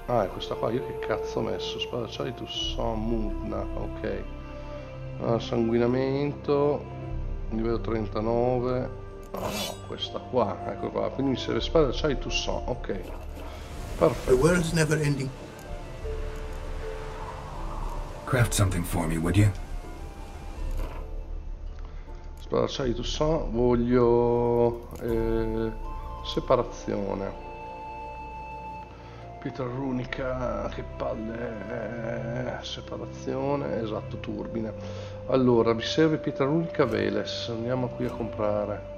A: Ah, è questa qua. Io che cazzo ho messo? Spada d'acciaio Toussaint Mugna. Ok. Sanguinamento. Livello 39. No, questa qua. Ecco qua. Quindi mi serve spada d'acciaio Toussaint. Ok. Perfetto.
F: The world's never ending.
B: Craft something for me, would you?
A: Spada d'acciaio Toussaint. Voglio... separazione. Pietra runica, che palle, separazione, esatto, turbine. Allora, mi serve pietra runica Veles, andiamo qui a comprare.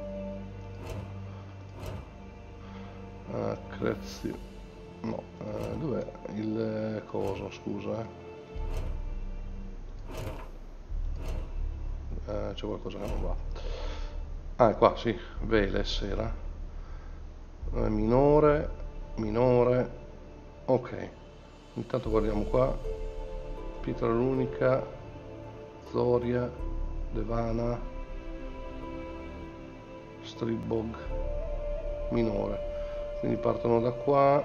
A: Creazione, no, dov'è il coso, scusa, c'è qualcosa che non va. Ah, è qua, sì, Veles era. Minore. Ok, intanto guardiamo qua. Pietra runica, Zoria, Levana, Stribog, minore. Quindi partono da qua.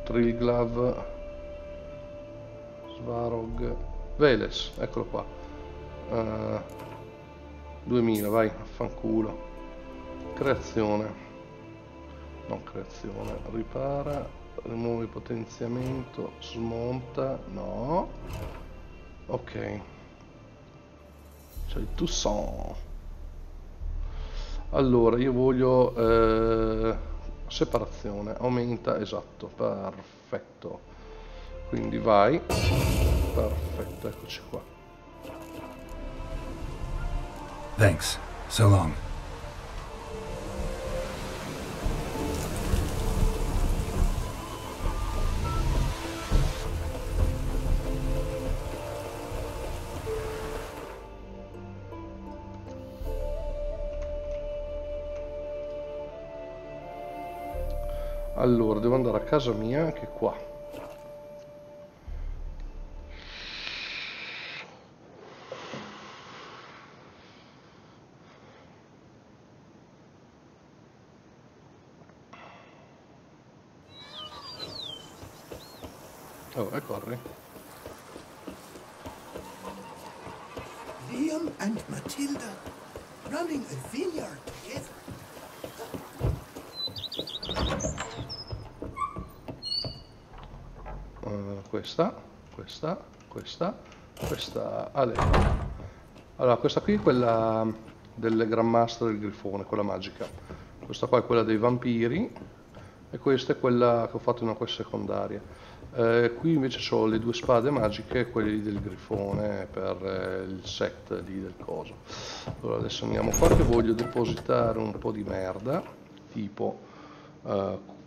A: Trilglav, Svarog, Veles, eccolo qua. 2000, vai, affanculo. Creazione. Non creazione, ripara, rimuove potenziamento, smonta, no. Ok. C'è il Toussaint. Allora, io voglio separazione, aumenta, esatto, perfetto. Quindi vai. Perfetto, eccoci qua.
B: Thanks. So long.
A: Allora, devo andare a casa mia, che è qua. Oh, e corri.
F: Liam and Matilda running a vineyard together.
A: Questa. questa. Allora, questa qui è quella del Grandmaster del Grifone, quella magica. Questa qua è quella dei vampiri e questa è quella che ho fatto in una quest secondaria. Qui invece ho le 2 spade magiche e quelle del Grifone per il set lì del coso. Allora adesso andiamo qua che voglio depositare un po' di merda, tipo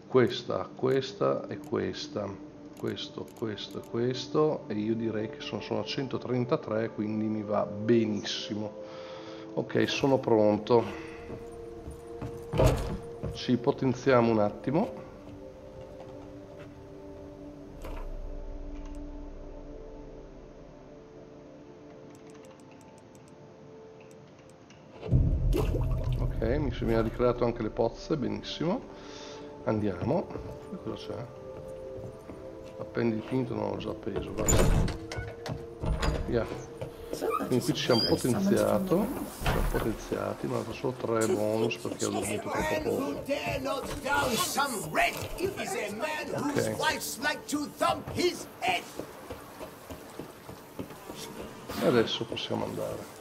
A: questa e questa, questo e questo, e io direi che sono a 133, quindi mi va benissimo. Ok, sono pronto. Ci potenziamo un attimo. Ok, mi ha ricreato anche le pozze, benissimo. Andiamo. E cosa c'è? Appendi il pinto, non l'ho già appeso, basta. Via. Quindi qui ci siamo potenziati, ma ho dato solo 3 bonus perché ho dormito troppo poco. Ok. E adesso possiamo andare.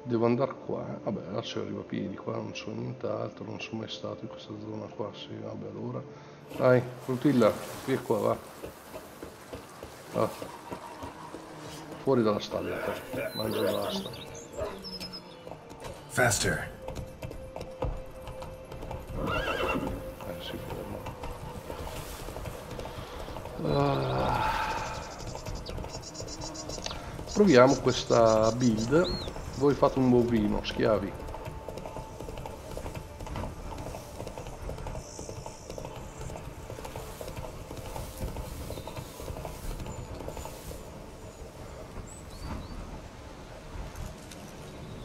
A: Devo andare qua, vabbè, là ci arrivo a piedi, qua non c'è nient'altro, non sono mai stato in questa zona qua, sì, vabbè, allora. Dai, Frutilla, via qua, va. Ah. Fuori dalla stalla, te. Mangia e basta.
B: Faster.
A: Si ferma. Proviamo questa build. Voi fate un bovino, schiavi.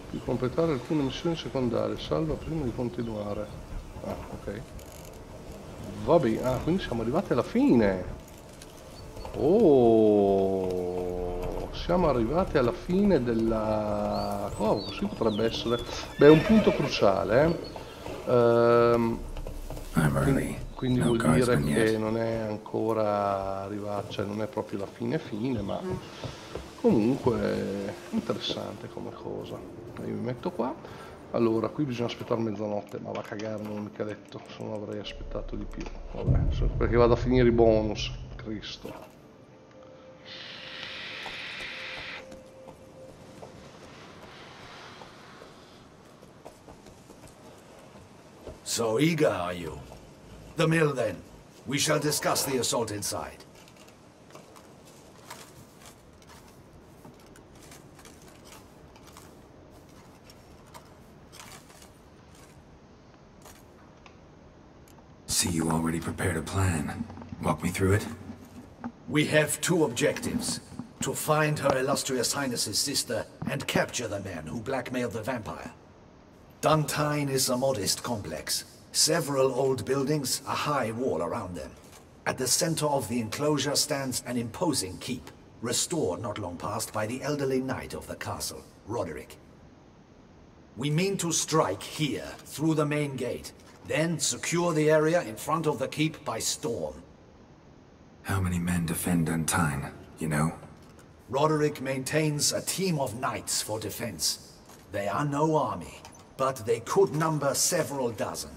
A: Per completare alcune missioni secondarie, salva prima di continuare. Ah, ok. Va bene, ah, quindi siamo arrivati alla fine. Oh! Siamo arrivati alla fine della... Oh, così potrebbe essere... Beh, è un punto cruciale, quindi vuol dire che non è ancora arrivato, cioè non è proprio la fine, ma comunque interessante come cosa. Io mi metto qua. Allora, qui bisogna aspettare mezzanotte, ma va a cagare, non ho mica detto, se no avrei aspettato di più. Vabbè, perché vado a finire i bonus, Cristo.
F: So eager, are you? The mill, then. We shall discuss the assault inside.
B: See, you already prepared a plan. Walk me through it.
F: We have 2 objectives. To find Her Illustrious Highness's sister and capture the man who blackmailed the vampire. Duntine is a modest complex. Several old buildings, a high wall around them. At the center of the enclosure stands an imposing keep, restored not long past by the elderly knight of the castle, Roderick. We mean to strike here, through the main gate, then secure the area in front of the keep by storm.
B: How many men defend Duntine, you know?
F: Roderick maintains a team of knights for defense. They are no army, but they could number several dozen.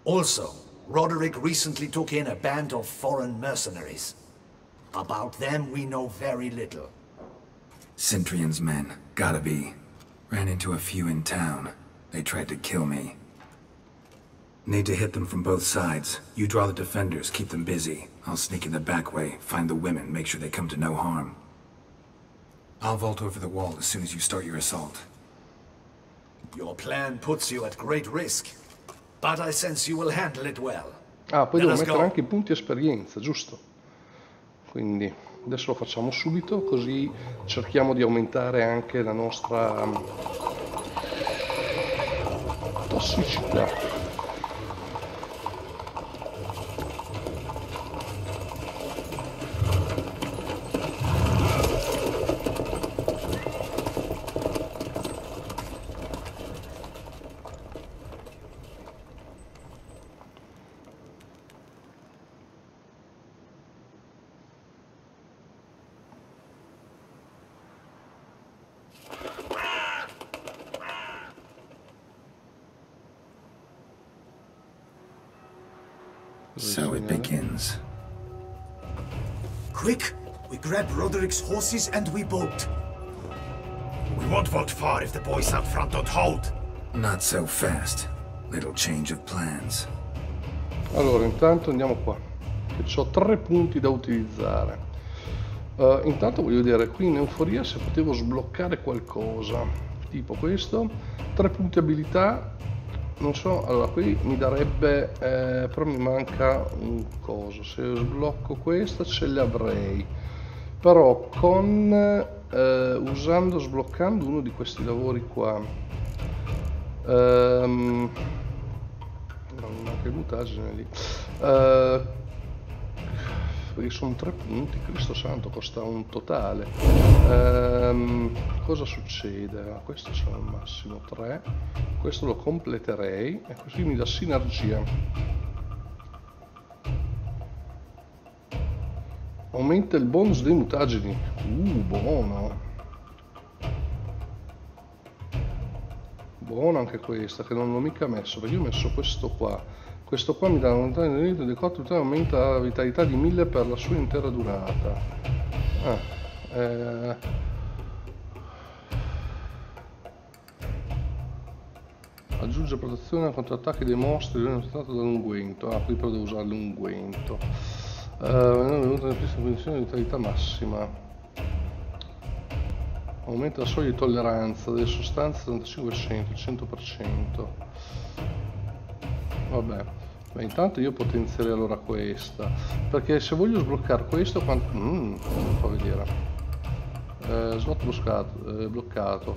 F: Also, Roderick recently took in a band of foreign mercenaries. About them we know very little.
B: Centrion's men, gotta be. Ran into a few in town. They tried to kill me. Need to hit them from both sides. You draw the defenders, keep them busy. I'll sneak in the back way, find the women, make sure they come to no harm. I'll vault over the wall as soon as you start your assault.
F: Your plan puts you at great risk, but I sense you will handle it well.
A: Ah, poi devo mettere anche i punti esperienza, giusto? Quindi adesso lo facciamo subito, così cerchiamo di aumentare anche la nostra tossicità.
B: So it begins.
F: Quick! We grab Roderick's horses and we bolt. We won't vault far if the boys out front don't hold.
B: Not so fast. Little change of plans.
A: Allora, intanto andiamo qua. Ho 3 punti da utilizzare. Intanto voglio vedere qui in euforia se potevo sbloccare qualcosa. Tipo questo. 3 punti abilità. Non so, allora qui mi darebbe... però mi manca un coso. Se sblocco questo ce le avrei. Però con... sbloccando uno di questi lavori qua. Non manca il mutaggine lì. Perché sono 3 punti, Cristo santo, costa un totale. Cosa succede? Questo sono al massimo 3, questo lo completerei e così mi dà sinergia. Aumenta il bonus dei mutageni. Buono. Buono anche questa, che non l'ho mica messo, perché io ho messo questo qua. Questo qua mi dà una vita di 4 vita, aumenta la vitalità di 1000 per la sua intera durata. Aggiunge protezione contro attacchi dei mostri trattato dall'unguento. Qui però devo usare l'unguento. Condizione di vitalità massima. Aumenta la soglia di tolleranza delle sostanze 35%, 100%. Vabbè. Beh, intanto io potenzierei allora questa, perché se voglio sbloccare questo, quanto... non fa vedere. Slot bloccato.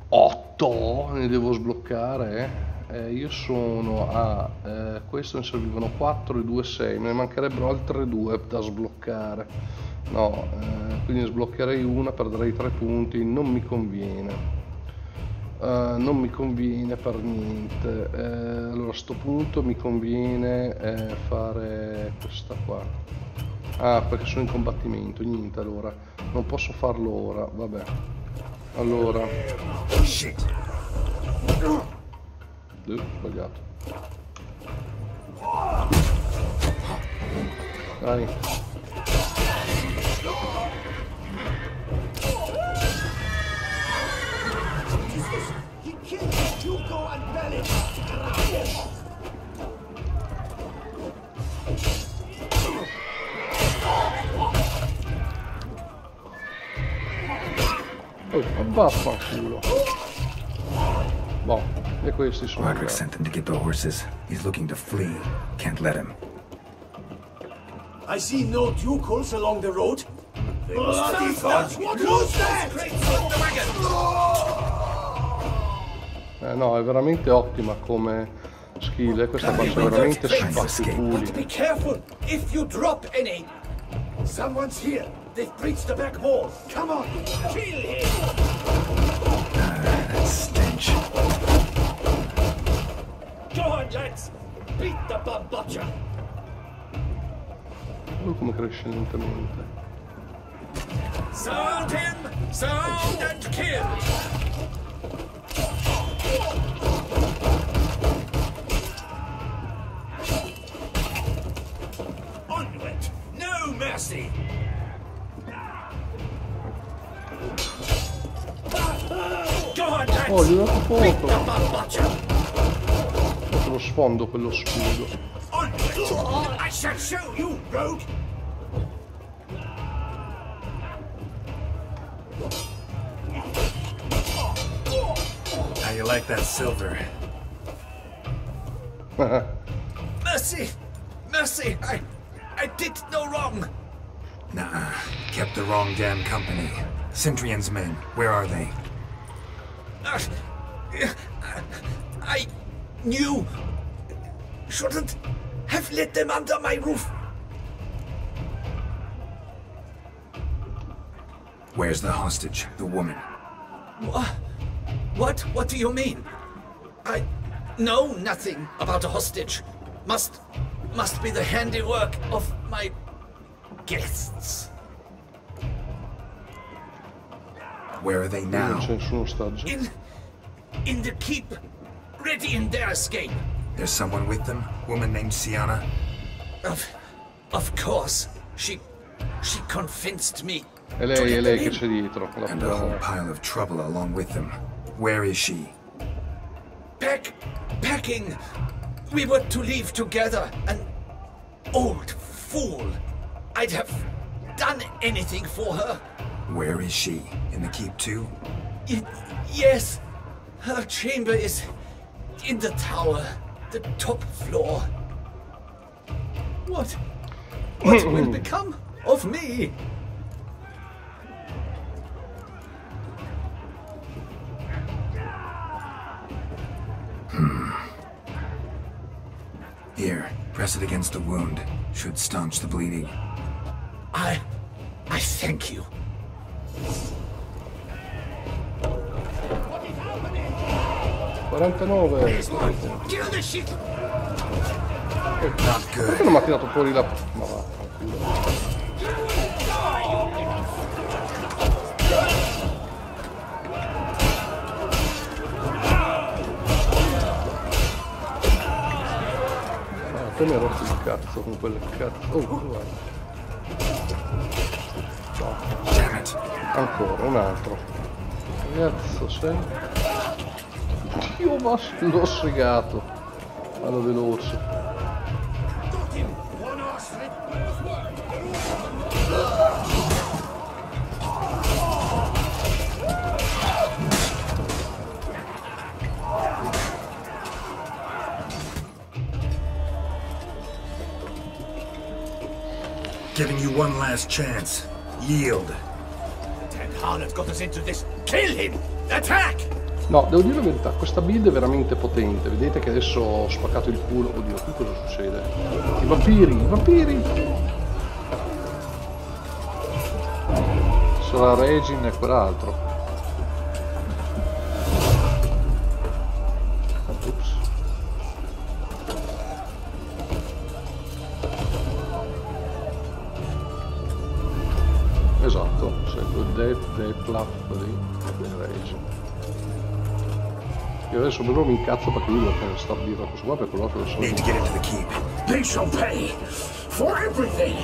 A: 8 ne devo sbloccare. Io sono a... questo ne servivano 4 e 2, 6, me ne mancherebbero altre 2 da sbloccare. No, quindi ne sbloccherei una, perderei 3 punti, non mi conviene. Non mi conviene per niente. Allora a sto punto mi conviene fare questa qua. Perché sono in combattimento, niente, allora non posso farlo ora, vabbè. Allora sbagliato. Dai. Vaffanculo. Boh, e questi sono...
B: Roderick sent them to get the horses. He's looking to flee. Can't let him.
F: I see no ducals along the road. Bloody thugs! Who's that?
A: No, è veramente ottima come skill. Questa qua c'è veramente spacciculi.
F: Be careful if you drop any. Someone's here. They've breached the back wall. Come on, kill him.
B: That stench.
F: Go on, lads. Beat the butcher.
A: Guarda come cresce lentamente.
F: Sound him! Sound and kill! Onward! No mercy! Go on, lads!
A: Oh, gli ho dato
F: Beat
A: poco.
F: the butcher!
A: Lo sfondo quello scudo.
F: Onward! I shall show you, rogue!
B: How you like that silver?
F: Mercy! Mercy! I did no wrong!
B: Nah, kept the wrong damn company. Centrion's men, where are they?
F: I knew... shouldn't have let them under my roof.
B: Where's the hostage, the woman?
F: What? What do you mean? I know nothing about a hostage. Must be the handiwork of my guests.
B: Where are they
A: Non
B: now?
A: c'è nessun ostaggio.
F: In the keep, ready in their escape.
B: There's someone with them? Woman named Sienna?
J: Of course. She convinced me.
A: È lei che c'è dietro.
B: And a whole pile of trouble along with them. Where is she?
J: Packing. We were to leave together. An old fool. I'd have done anything for her.
B: Where is she? In the keep too?
J: Yes. Her chamber is in the tower. The top floor. What will become of me?
B: Here, press it against the wound. Should staunch the bleeding.
J: I thank you.
A: Kill
J: the shit!
A: Perché non mi ha tirato fuori la... Ma va, tranquillo. Te mi ha rotto il cazzo con quel cazzo. Oh, guarda. No. Ancora, un altro. Cazzo sei? Io l'ho segato. Vado veloce.
I: Giving you one last chance. Yield.
J: The Ten Harlot got us into this. Kill him! Attack!
A: No, devo dire la verità, questa build è veramente potente. Vedete che adesso ho spaccato il culo. Oddio, qui cosa succede? I vampiri, i vampiri! Sarà Regin e quell'altro. Ops. Esatto, seguo il Death lì, Regin. Io adesso però mi incazzo perché lui deve stare dietro a questo qua, per quello che lo so.
I: Need to get into the keep. They shall pay for everything.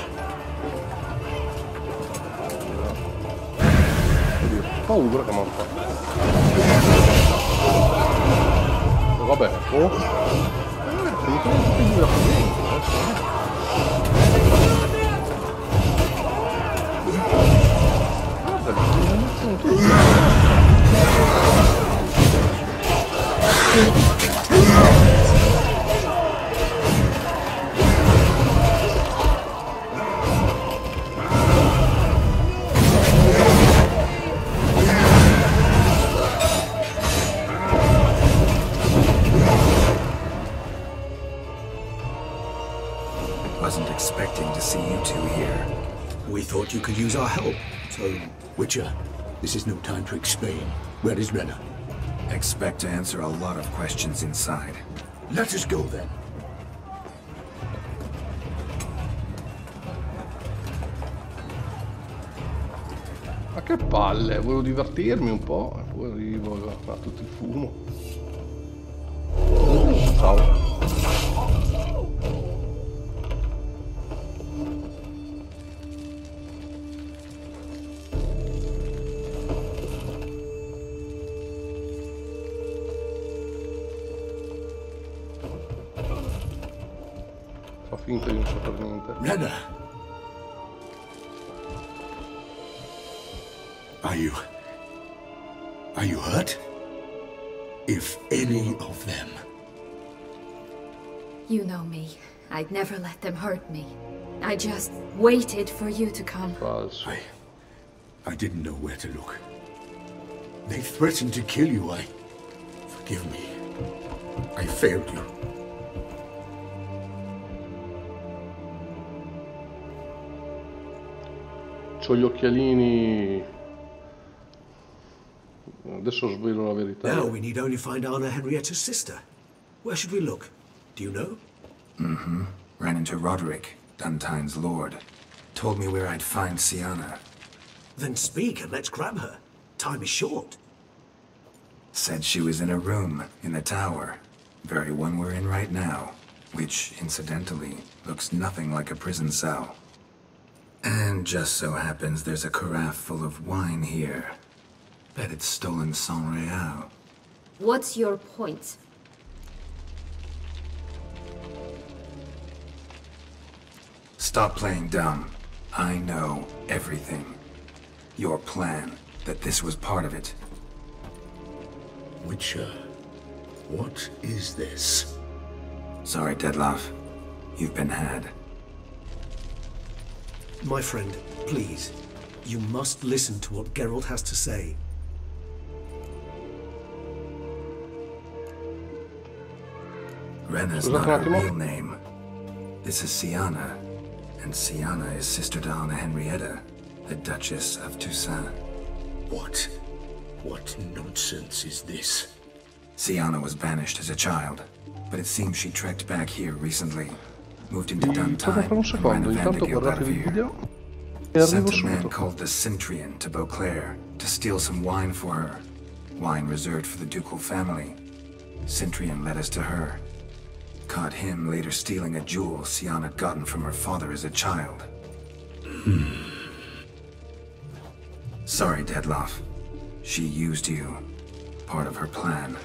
A: Oddio, paura che mi hanno fatto. Vabbè,
B: Wasn't expecting to see you two here.
G: We thought you could use our help. So, Witcher, this is no time to explain. Where is Renna?
B: Expect to answer a lot of questions inside.
G: Let us go then.
A: Ma che palle, volevo divertirmi un po' e poi arrivo a tutto il fumo. Ciao. Fa finta di non sapere niente.
G: Renna! Are you hurt? If any of them.
K: You know me. I'd never let them hurt me. I just waited for you to come.
A: Falso.
G: I didn't know where to look. They threatened to kill you. Forgive me. I failed you.
A: C'ho gli occhialini. Adesso svelo la verità.
F: Now we need only find Anna Henrietta's sister. Where should we look? Do you know?
B: Mm-hmm. Ran into Roderick, Duntine's lord. Told me where I'd find Sienna.
F: Then speak and let's grab her. Time is short.
B: Said she was in a room in the tower. Very one we're in right now. Which, incidentally, Looks nothing like a prison cell. And just so happens there's a carafe full of wine here. Bet it's stolen San Real.
K: What's your point?
B: Stop playing dumb. I know everything. Your plan, that this was part of it.
I: Witcher, what is this?
B: Sorry, Dettlaff. You've been had.
F: My friend, please. You must listen to what Geralt has to say.
B: Rena's not her real name. This is Siana. And Siana is sister to Anna Henrietta, the Duchess of Toussaint.
I: What nonsense is this?
B: Siana was banished as a child, but it seems she trekked back here recently. Moved into Duntide and ran a Vandergilt out of here. Sent a man called the Centrian to Beauclair to steal some wine for her. Wine reserved for the ducal family. Centrian led us to her. Caught him later stealing a jewel Siana had gotten from her father as a child. Sorry, Dettlaff. She used you. Part of her plan.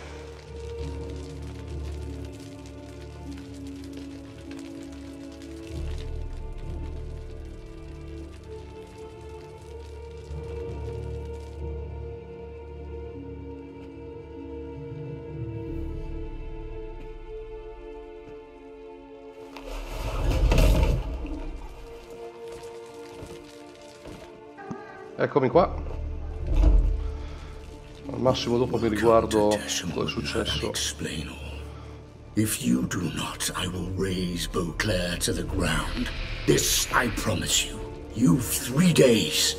A: Eccomi qua. Al massimo dopo mi riguardo cosa è successo.
I: If you do not, I will raze Beauclair to the ground. This I promise you. You've 3 days.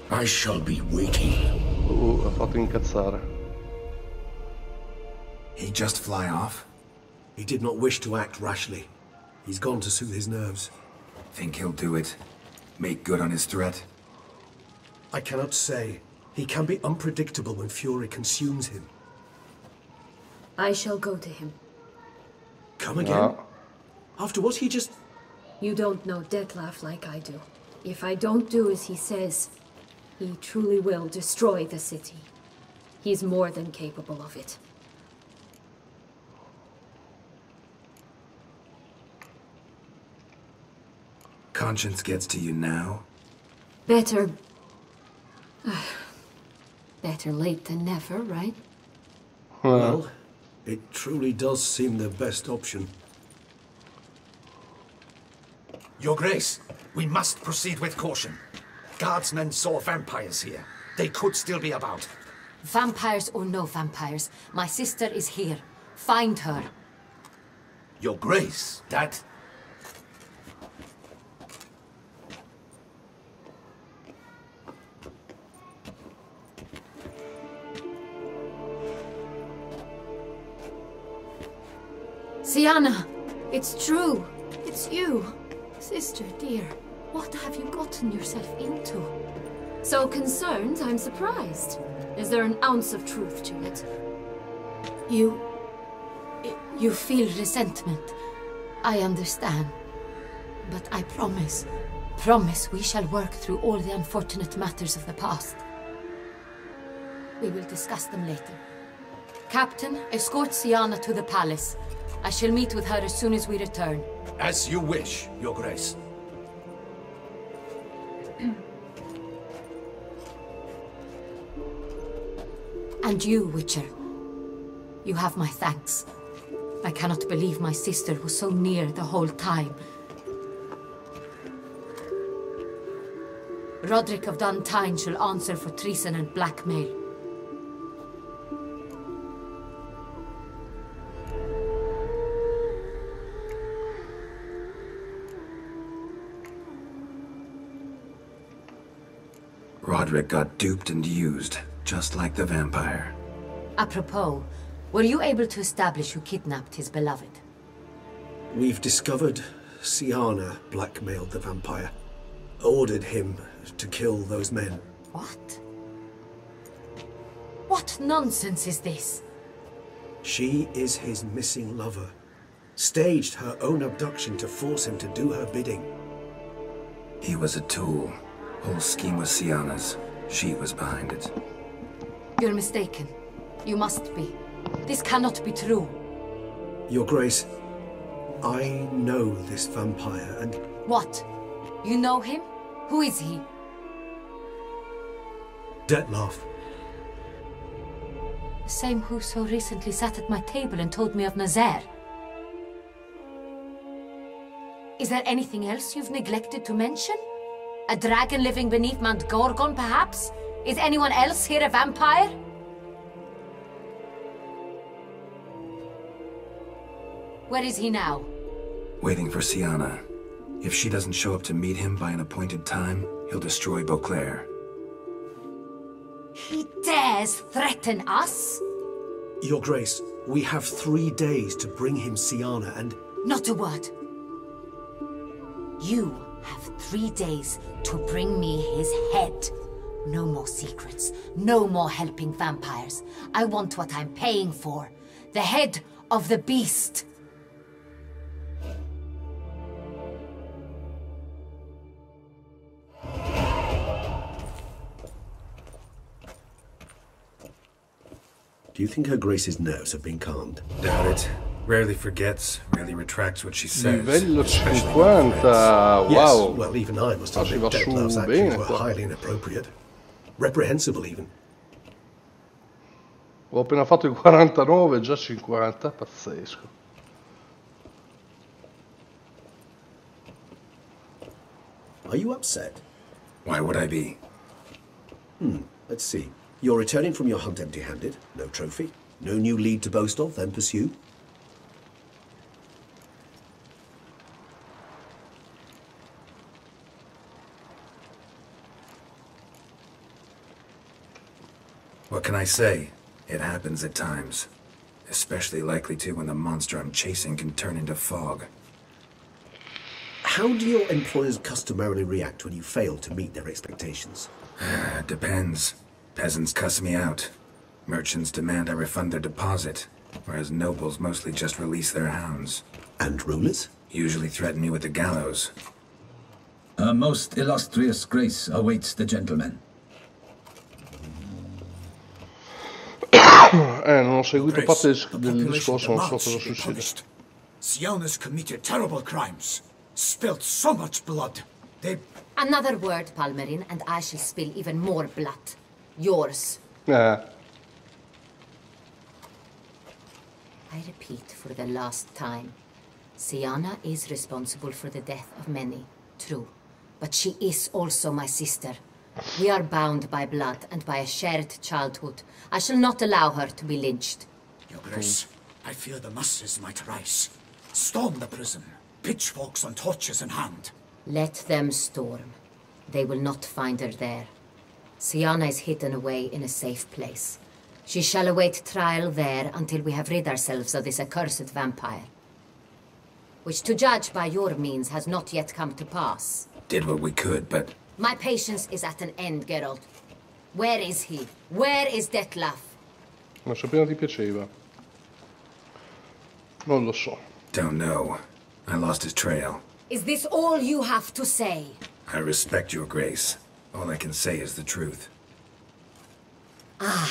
I: I shall be waiting.
A: Ha fatto incazzare.
B: He just fly off?
F: He did not wish to act rashly. He's gone to soothe his nerves.
B: Think he'll do it? Make good on his threat?
F: I cannot say. He can be unpredictable when fury consumes him.
K: I shall go to him.
F: Come again? After what he just...
K: You don't know Dettlaff like I do. If I don't do as he says, he truly will destroy the city. He's more than capable of it.
B: Conscience gets to you now?
K: Better... better late than never, right?
F: Well, it truly does seem the best option.
J: Your Grace, we must proceed with caution. Guardsmen saw vampires here. They could still be about.
C: Vampires or no vampires, my sister is here. Find her.
J: Your Grace, that...
C: Siana, it's true. It's you. Sister, dear, what have you gotten yourself into?
K: So concerned, I'm surprised. Is there an ounce of truth to it?
C: You feel resentment. I understand. But I promise we shall work through all the unfortunate matters of the past. We will discuss them later. Captain, escort Siana to the palace. I shall meet with her as soon as we return.
J: As you wish, Your Grace.
C: And you, Witcher. You have my thanks. I cannot believe my sister was so near the whole time. Roderick of Duntine shall answer for treason and blackmail.
B: Roderick got duped and used, just like the vampire.
C: Apropos, were you able to establish who kidnapped his beloved?
F: We've discovered Siana blackmailed the vampire. Ordered him to kill those men.
C: What? What nonsense is this?
F: She is his missing lover. staged her own abduction to force him to do her bidding.
B: He was a tool. Whole scheme was Sienna's. She was behind it.
C: You're mistaken. You must be. This cannot be true.
F: Your Grace, I know this vampire and...
C: What? You know him? Who is he?
F: Detlef.
C: The same who so recently sat at my table and told me of Nazaire. Is there anything else you've neglected to mention? A dragon living beneath Mount Gorgon, perhaps? Is anyone else here a vampire? Where is he now?
B: Waiting for Sienna. If she doesn't show up to meet him by an appointed time, he'll destroy Beauclair.
C: He dares threaten us?
F: Your Grace, we have 3 days to bring him Sienna and...
C: Not a word. You have 3 days to bring me his head. No more secrets. No more helping vampires. I want what I'm paying for. The head of the beast.
F: Do you think Her Grace's nerves have been calmed?
B: Doubt it. Rarely forgets, rarely retracts what she says.
A: Livello 50, wow.
F: Yes, well, even I must
A: Ah, si
F: admit
A: va su
F: Detlef's
A: bene
F: actions were
A: qua.
F: highly inappropriate. Reprehensible, even.
A: Ho appena fatto i 49, già 50, pazzesco.
F: Are you upset?
B: Why would I be?
F: Let's see. You're returning from your hunt empty-handed. No trophy. No new lead to boast of, then pursue.
B: What can I say? It happens at times. Especially likely to when the monster I'm chasing can turn into fog.
F: How do your employers customarily react when you fail to meet their expectations?
B: Depends. Peasants cuss me out. Merchants demand I refund their deposit, whereas nobles mostly just release their hounds.
F: And rulers?
B: Usually threaten me with the gallows.
J: A most illustrious grace awaits the gentleman.
A: Non ho seguito parte del discorso, non so cosa succede.
I: Sienna's committed terrible crimes. Spilt so much blood. They...
C: Another word, Palmerin, and I shall spill even more blood. Yours.
A: Ah,
C: I repeat for the last time. Sienna is responsible for the death of many, true. But she is also my sister. We are bound by blood and by a shared childhood. I shall not allow her to be lynched.
I: Your Grace, I fear the masses might rise. Storm the prison. Pitchforks and torches in hand.
C: Let them storm. They will not find her there. Sienna is hidden away in a safe place. She shall await trial there until we have rid ourselves of this accursed vampire. Which, to judge by your means, has not yet come to pass.
B: Did what we could, but...
C: My patience is at an end, Geralt. Where is he? Where is Detlef?
A: ma se appena ti piaceva. Non lo so.
B: Don't know. I lost his trail.
C: Is this all you have to say?
B: I respect your grace. All I can say is the truth.
C: At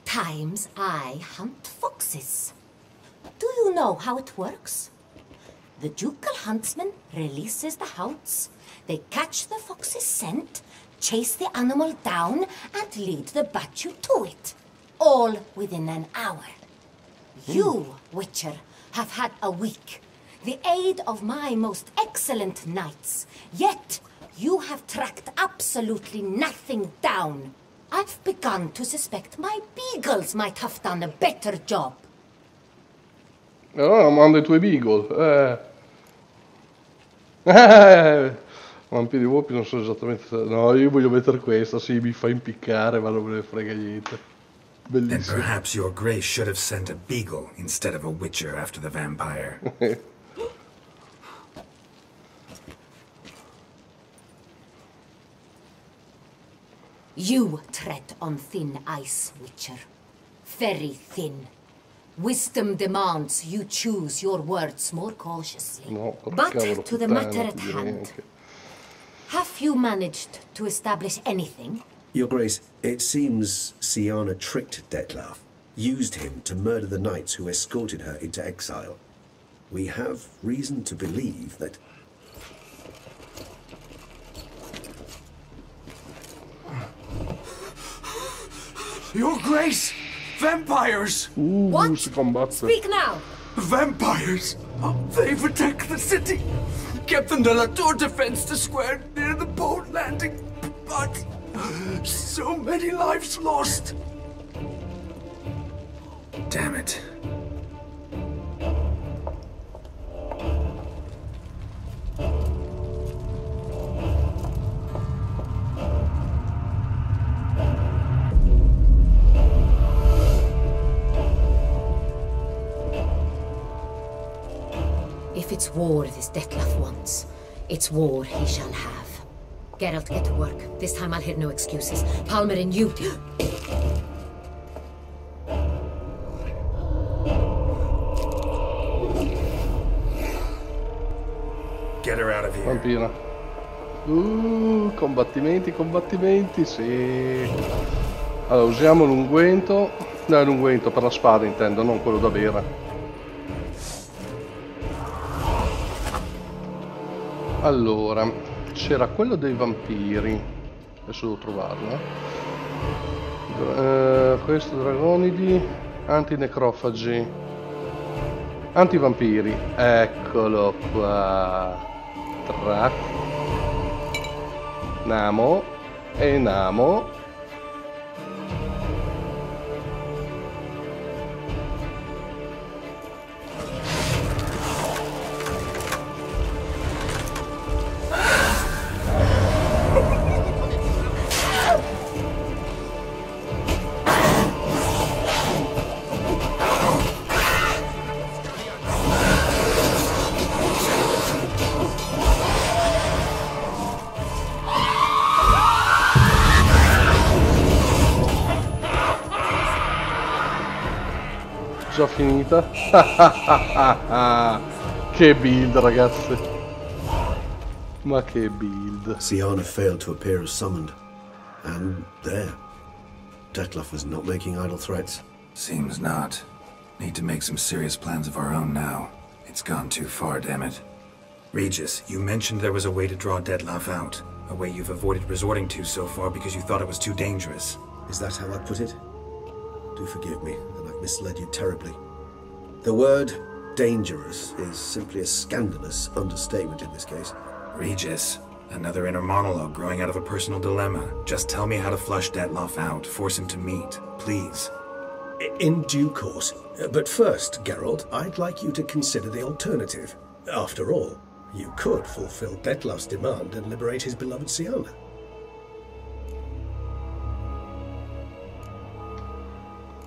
C: times, I hunt foxes. Do you know how it works? The ducal huntsman releases the hounds. They catch the fox's scent, chase the animal down, and lead the battue to it. All within an hour. You, Witcher, have had a week. The aid of my most excellent knights. Yet, you have tracked absolutely nothing down. I've begun to suspect my beagles might have done a better job.
A: Allora manda i tuoi beagle. Vampiri e volpi non so esattamente... No, io voglio mettere questa, sì, mi fa impiccare, ma non me ne frega niente.
B: Then
A: Bellissimo.
B: perhaps your grace should have sent a beagle instead of a witcher after the vampire.
C: You tread on thin ice, Witcher. Very thin. Wisdom demands you choose your words more cautiously.
A: No,
C: But
A: cavolo,
C: to the
A: puttana,
C: matter at
A: direi
C: hand,
A: anche.
C: have you managed to establish anything?
L: Your Grace, it seems Siana tricked Detlef, used him to murder the knights who escorted her into exile. We have reason to believe that...
G: Your Grace! Vampires!
C: What?
A: Si combatte.
C: Speak now!
G: Vampires! They've attacked the city! Captain de la Tour defends the square near the boat landing, but so many lives lost!
B: Damn it.
C: If it's war this Detlef wants, it's war he shall have. Geralt, get to work. This time I'll hear no excuses. Palmer and you...
B: Get her out of here.
A: Vampira. Combattimenti, combattimenti, sì. Allora, usiamo l'unguento. No, l'unguento per la spada intendo, non quello da bere. Allora, c'era quello dei vampiri. Adesso devo trovarlo. Questo dragonidi, antinecrofagi, antivampiri. Eccolo qua. Tra. Namo e Namo. Già finita. Che build, ragazzi. Ma che build.
L: Siana failed to appear as summoned. And there. Detlef was not making idle threats.
B: Seems not. Need to make some serious plans of our own now. It's gone too far, damn it. Regis, you mentioned there was a way to draw Detlef out. A way you've avoided resorting to so far because you thought it was too dangerous.
L: Is that how I put it? Do forgive me, and I've misled you terribly. The word dangerous is simply a scandalous understatement in this case.
B: Regis, another inner monologue growing out of a personal dilemma. Just tell me how to flush Detlef out, force him to meet, please.
M: In due course. But first, Geralt, I'd like you to consider the alternative. After all, you could fulfill Detlef's demand and liberate his beloved Siana.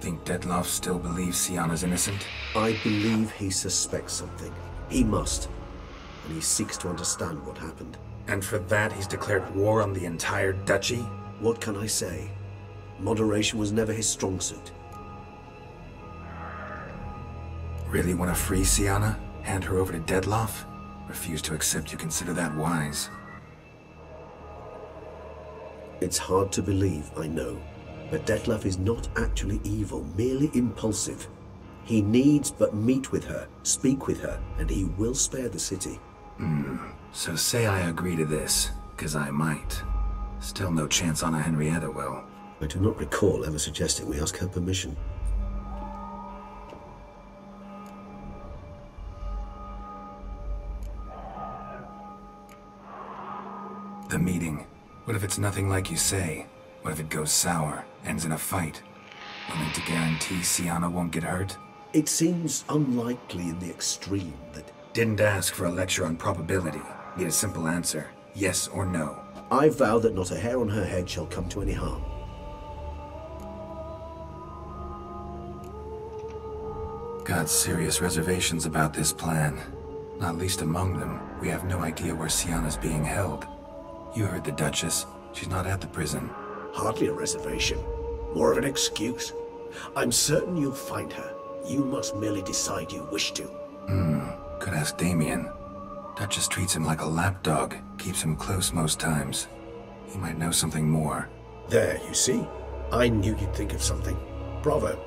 B: Think Detlef still believes Siana's innocent?
L: I believe he suspects something. He must. And he seeks to understand what happened.
B: And for that he's declared war on the entire duchy?
L: What can I say? Moderation was never his strong suit.
B: Really want to free Siana? Hand her over to Detlef? Refuse to accept you consider that wise.
L: It's hard to believe, I know. But Detlef is not actually evil, merely impulsive. He needs but meet with her, speak with her, and he will spare the city.
B: So say I agree to this, 'cause I might. Still no chance Anna Henrietta will.
L: I do not recall ever suggesting we ask her permission.
B: The meeting. What if it's nothing like you say? What if it goes sour, ends in a fight? Willing to guarantee Siana won't get hurt?
L: It seems unlikely in the extreme that...
B: Didn't ask for a lecture on probability. Need a simple answer. Yes or no.
L: I vow that not a hair on her head shall come to any harm.
B: Got serious reservations about this plan. Not least among them, we have no idea where Siana's being held. You heard the Duchess. She's not at the prison.
M: Hardly a reservation. More of an excuse. I'm certain you'll find her.
L: You must merely decide you wish to.
B: Could ask Damien. Duchess treats him like a lapdog, keeps him close most times. He might know something more.
M: There, you see? I knew you'd think of something. Bravo.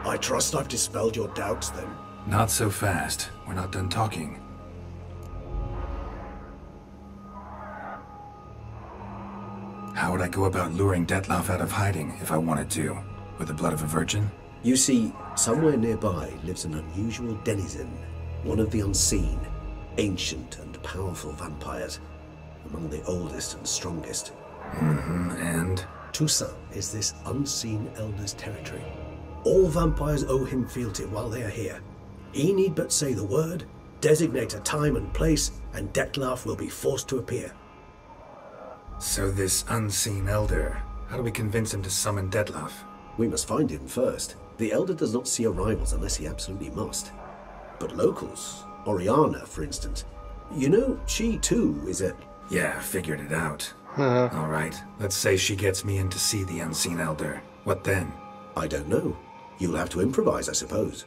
L: I trust I've dispelled your doubts, then.
B: Not so fast. We're not done talking. How would I go about luring Dettlaff out of hiding if I wanted to? With the blood of a virgin?
L: You see, somewhere nearby lives an unusual denizen, one of the unseen, ancient and powerful vampires, among the oldest and strongest.
B: And?
M: Toussaint is this unseen elder's territory. All vampires owe him fealty while they are here. He need but say the word, designate a time and place, and Dettlaff will be forced to appear.
B: So this unseen elder, how do we convince him to summon Dettlaff?
L: We must find him first. The elder does not see arrivals unless he absolutely must. But locals, Oriana, for instance, you know, she too is a...
B: Yeah, figured it out. All right, let's say she gets me in to see the unseen elder. What then?
L: I don't know. You'll have to improvise, I suppose.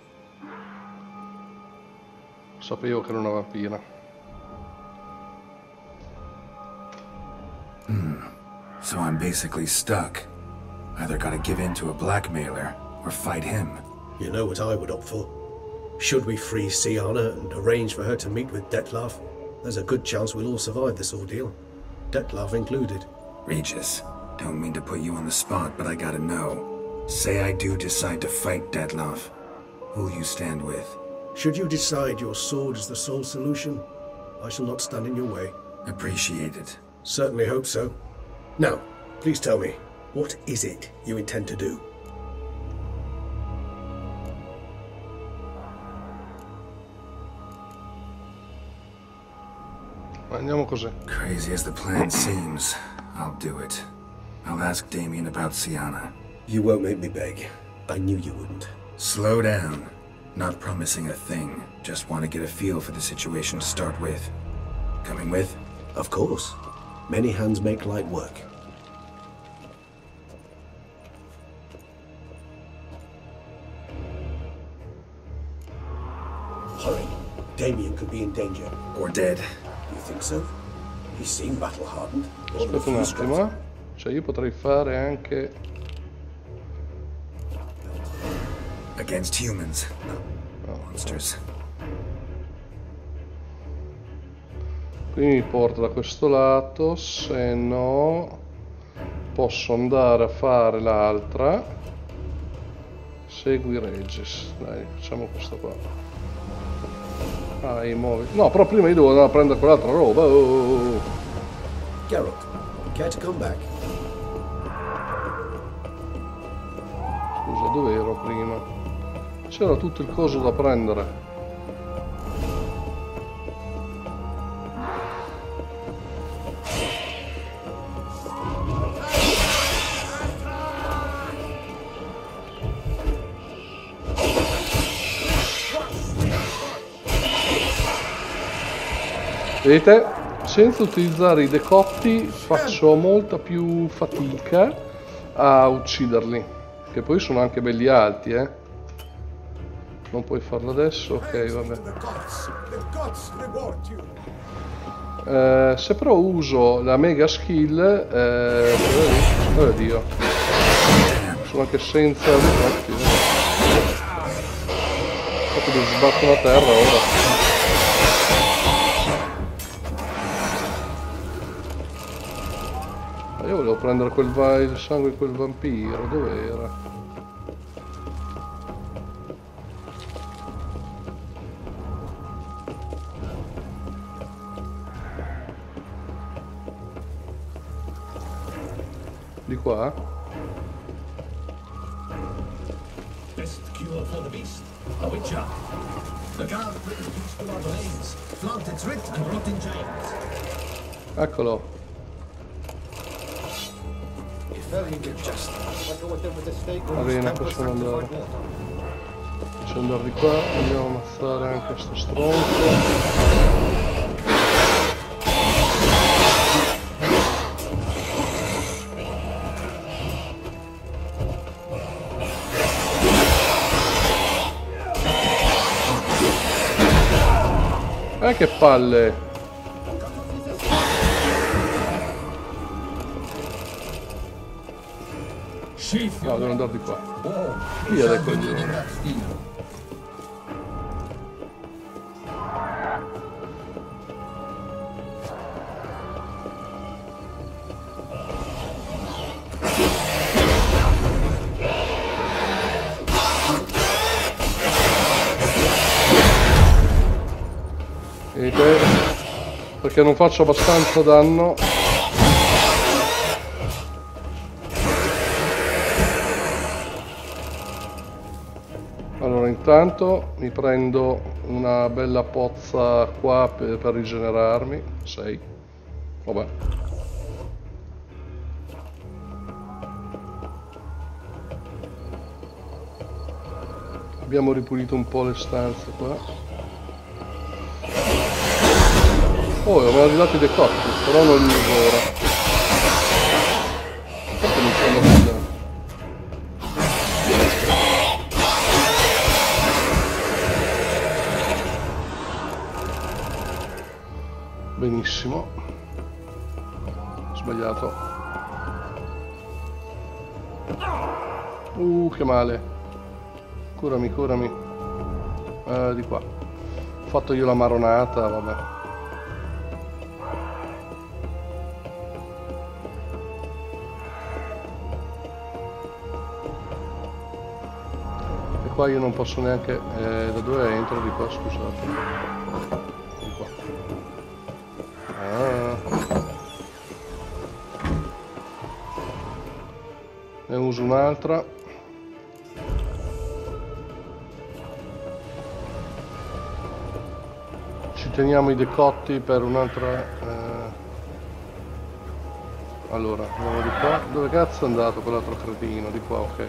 A: Sapevo che era una vampira.
B: So I'm basically stuck. Either gotta give in to a blackmailer, or fight him.
M: You know what I would opt for. Should we free Siana and arrange for her to meet with Dettlaff, there's a good chance we'll all survive this ordeal. Dettlaff included.
B: Regis, don't mean to put you on the spot, but I gotta know. Say I do decide to fight Dettlaff. Who'll you stand with?
M: Should you decide your sword is the sole solution, I shall not stand in your way.
B: Appreciate it.
M: Certainly hope so. Now, please tell me, what is it you intend to do?
A: Andiamo così.
B: Crazy as the plan seems, I'll do it. I'll ask Damien about Siana.
M: You won't make me beg. I knew you wouldn't.
B: Slow down. Not promising a thing. Just want to get a feel for the situation to start with. Coming with?
L: Of course. Many hands make light work. Hurry. Damien could be in danger.
B: Or dead.
L: You think so? He seemed battle-hardened.
A: Aspetta un attimo, Cioè io potrei fare anche...
B: Against humans, not monsters.
A: Quindi mi porta da questo lato, se no posso andare a fare l'altra. Segui Regis, dai, facciamo questa qua. Muovi. No, però prima io devo andare a prendere quell'altra roba.
L: Geralt, care to come back?
A: Scusa, dove ero prima? C'era tutto il coso da prendere. Vedete, senza utilizzare i decotti faccio molta più fatica a ucciderli, che poi sono anche belli alti, eh. Non puoi farlo adesso? Ok, vabbè. Se però uso la mega skill, oddio, sono anche senza decotti. Infatti devo sbattere a terra ora. Io volevo prendere il sangue di quel vampiro, dove era? Di qua?
N: Best cure for the beast, a witcher. The guard brings peace to our domains, flaunt its writ and rot in chains.
A: Eccolo. Va bene, possiamo andare. Faccio andare di qua, andiamo a ammazzare anche sto stronzo. che palle! No, devo andare di qua. Via dai coglioni. Perché non faccio abbastanza danno. Allora intanto mi prendo una bella pozza qua per rigenerarmi. 6. Vabbè. Abbiamo ripulito un po' le stanze qua. Oh, avevo arrivato i decotti, però non li uso ora. Perché mi fanno prendere? Benissimo. Sbagliato. Che male. Curami, curami. Di qua. Ho fatto io la maronata, vabbè. Qua io non posso neanche... da dove entro? Di qua, scusate. Di qua. Ne uso un'altra. Ci teniamo i decotti per un'altra... Allora, andiamo di qua. Dove cazzo è andato quell'altro cretino? Di qua, ok.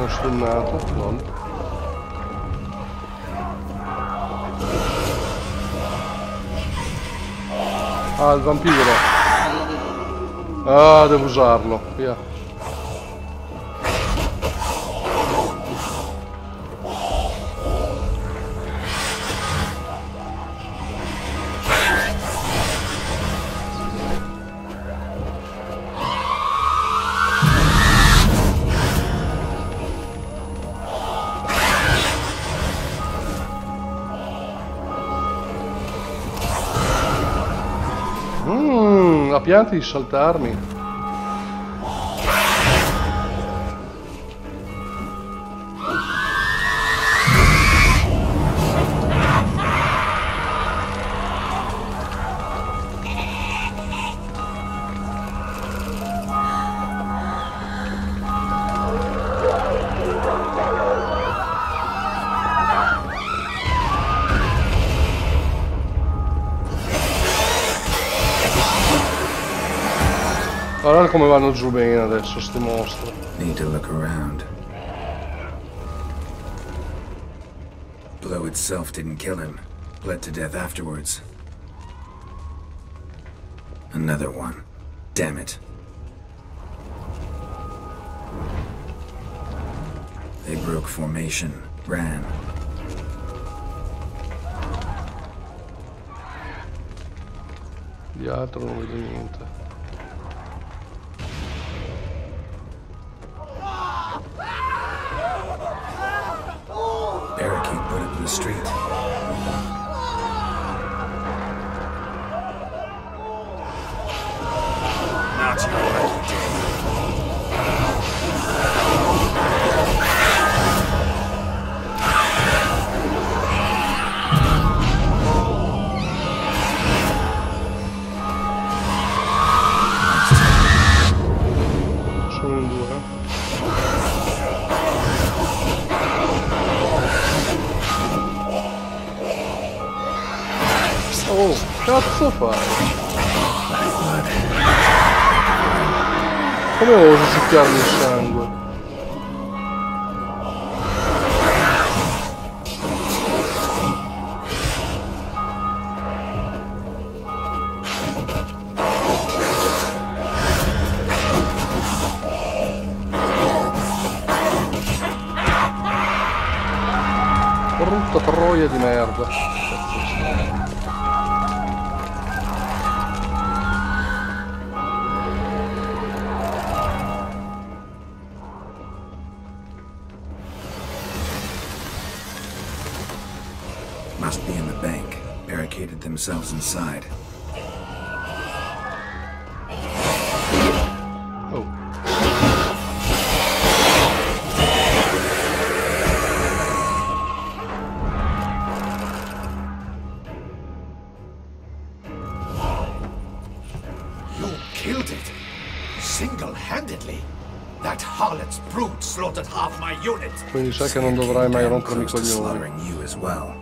A: Stunnato, lol. Ah, il vampiro. Ah, devo usarlo, via. La pianta di saltarmi. Guardate come vanno giù bene adesso sti mostri.
B: Need to look around. Blow itself didn't kill him. Bled to death afterwards. Another one. Damn it. They broke formation. Ran.
A: Di altro non vedo niente.
B: Barricade put up in the street. Not your lucky day.
A: uno in due. Oh, cazzo fai? Come osi succhiarmi il sangue? Brutta troia di merda.
B: Must be in the bank. Barricaded themselves inside.
A: Oh.
J: You killed it! Single-handedly! That harlot's brute slaughtered half my unit!
A: Quindi sai che non dovrai mai rompermi i coglioni.
B: Slaughtering you as well.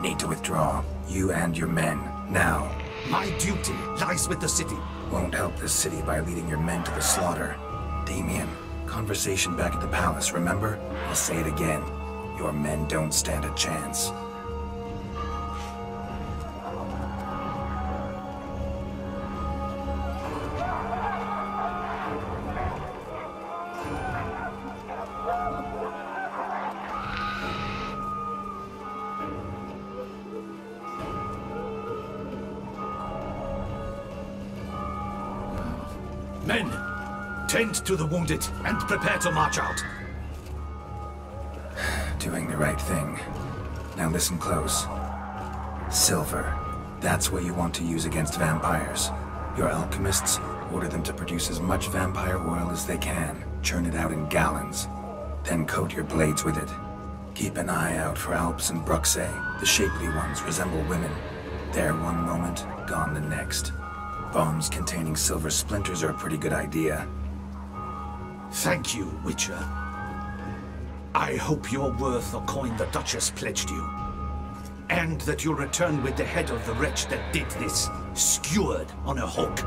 B: Need to withdraw. You and your men. Now.
J: My duty lies with the city.
B: Won't help this city by leading your men to the slaughter. Damien, conversation back at the palace, remember? I'll say it again. Your men don't stand a chance.
J: Men, tend to the wounded and prepare to march out.
B: Doing the right thing. Now listen close. Silver. That's what you want to use against vampires. Your alchemists, order them to produce as much vampire oil as they can. Churn it out in gallons. Then coat your blades with it. Keep an eye out for Alps and Bruxae. The shapely ones resemble women. There one moment, gone the next. Bombs containing silver splinters are a pretty good idea.
J: Thank you, Witcher. I hope you're worth the coin the Duchess pledged you. And that you'll return with the head of the wretch that did this, skewered on a hook.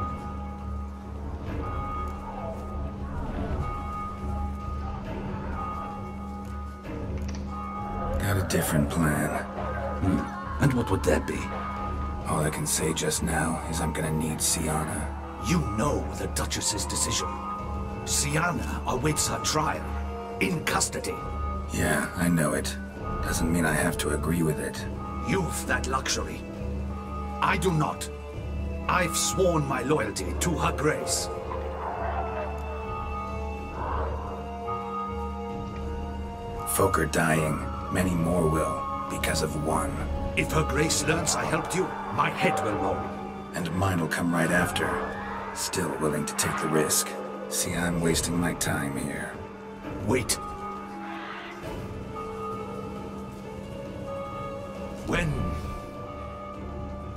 B: Got a different plan.
J: And what would that be?
B: All I can say just now is I'm gonna need Sienna.
J: You know the Duchess's decision. Sienna awaits her trial, in custody.
B: Yeah, I know it. Doesn't mean I have to agree with it.
J: You've that luxury. I do not. I've sworn my loyalty to her grace.
B: Folk are dying. Many more will, because of one.
J: If her grace learns I helped you, my head will roll.
B: And mine will come right after. Still willing to take the risk. See, I'm wasting my time here.
J: Wait.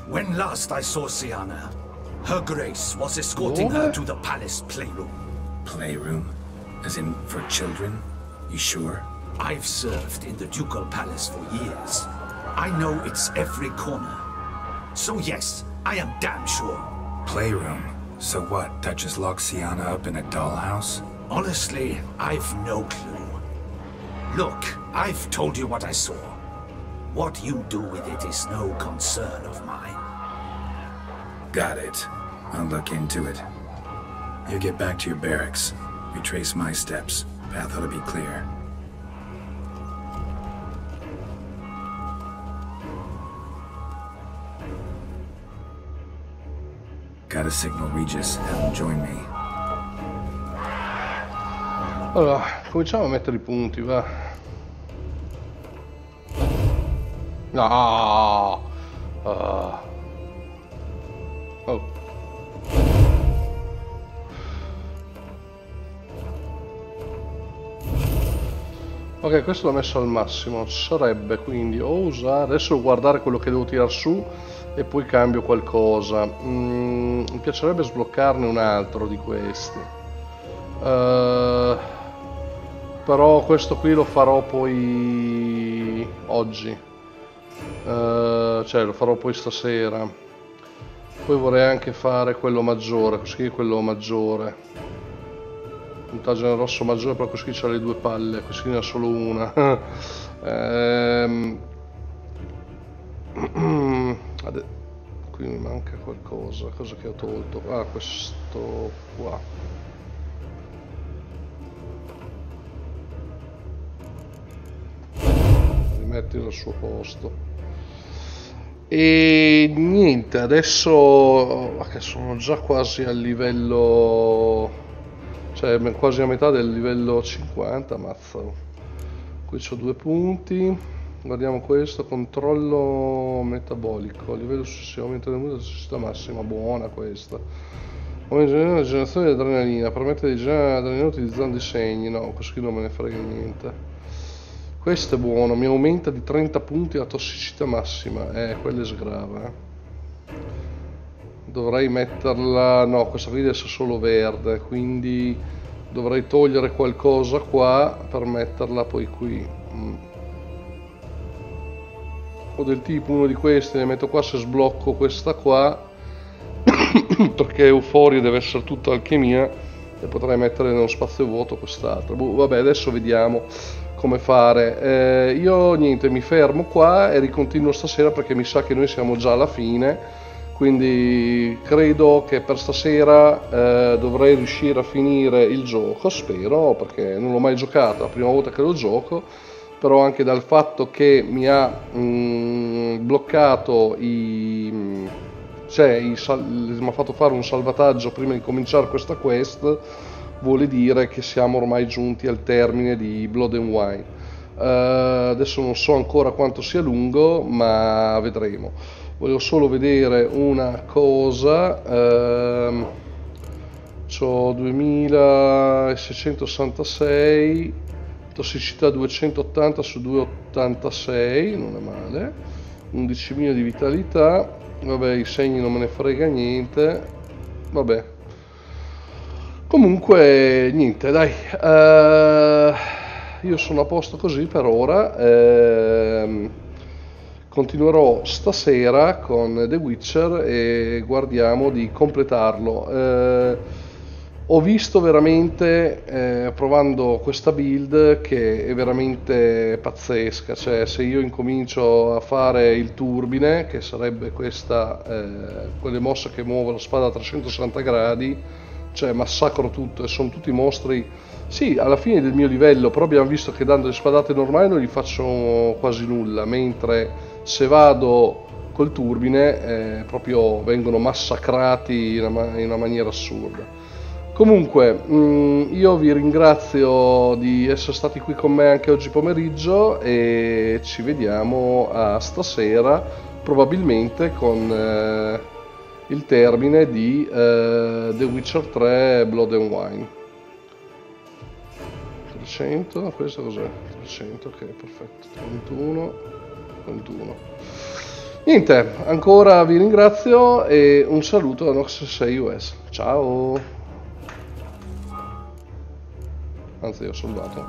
J: When last I saw Sienna, her grace was escorting her to the palace playroom.
B: Playroom? As in, for children? You sure?
J: I've served in the ducal palace for years. I know its every corner. So yes, I am damn sure.
B: Playroom? So what, Duchess locks Sienna up in a dollhouse?
J: Honestly, I've no clue. Look, I've told you what I saw. What you do with it is no concern of mine.
B: Got it. I'll look into it. You get back to your barracks. Retrace my steps. Path ought to be clear. Gotta signal Regis, have him join me.
A: Allora, cominciamo a mettere i punti, va. No! Oh. Ok, questo l'ho messo al massimo. Sarebbe quindi o usare... Adesso guardare quello che devo tirare su e poi cambio qualcosa. Mi piacerebbe sbloccarne un altro di questi, però questo qui lo farò poi oggi, cioè lo farò poi stasera. Poi vorrei anche fare quello maggiore, così quello maggiore, puntaggine rosso maggiore, però così c'ha le due palle, così ne ha solo una. Qui mi manca qualcosa, cosa che ho tolto? Ah, questo qua. Rimettilo al suo posto. E niente, adesso che sono già quasi al livello, cioè quasi a metà del livello 50, mazza. Qui c'ho 2 punti. Guardiamo questo, controllo metabolico, livello successivo, aumento del velocità massima, buona questa. La generazione di adrenalina, permette di generare adrenalina utilizzando i segni, no, così non me ne frega niente. Questo è buono, mi aumenta di 30 punti la tossicità massima, quella è sgrava. Dovrei metterla, no, questa qui adesso è solo verde, quindi dovrei togliere qualcosa qua per metterla poi qui. O del tipo uno di questi, ne metto qua se sblocco questa qua, perché euforia deve essere tutta alchimia, e potrei mettere nello spazio vuoto quest'altro. Vabbè, adesso vediamo come fare. Io niente, mi fermo qua e ricontinuo stasera, perché mi sa che noi siamo già alla fine, quindi credo che per stasera dovrei riuscire a finire il gioco, spero, perché non l'ho mai giocato, è la prima volta che lo gioco. Però anche dal fatto che mi ha bloccato mi ha fatto fare un salvataggio prima di cominciare questa quest, vuole dire che siamo ormai giunti al termine di Blood and Wine. Adesso non so ancora quanto sia lungo, ma vedremo. Volevo solo vedere una cosa. C'ho 2666, tossicità 280 su 286, non è male, 11.000 di vitalità. Vabbè, i segni non me ne frega niente, vabbè. Comunque niente, dai, io sono a posto così per ora. Continuerò stasera con The Witcher e guardiamo di completarlo. Ho visto veramente, provando questa build, che è veramente pazzesca. Cioè, se io incomincio a fare il turbine, che sarebbe questa, quelle mosse che muovo la spada a 360 gradi, cioè massacro tutto, e sono tutti mostri, sì, alla fine del mio livello, però abbiamo visto che dando le spadate normali non gli faccio quasi nulla, mentre se vado col turbine proprio vengono massacrati in una maniera assurda. Comunque, io vi ringrazio di essere stati qui con me anche oggi pomeriggio, e ci vediamo a stasera, probabilmente con il termine di The Witcher 3 Blood and Wine. 300, questo cos'è? 300, ok, perfetto. 31. Niente, ancora vi ringrazio e un saluto da nox666us. Ciao! Anzi, ho salvato.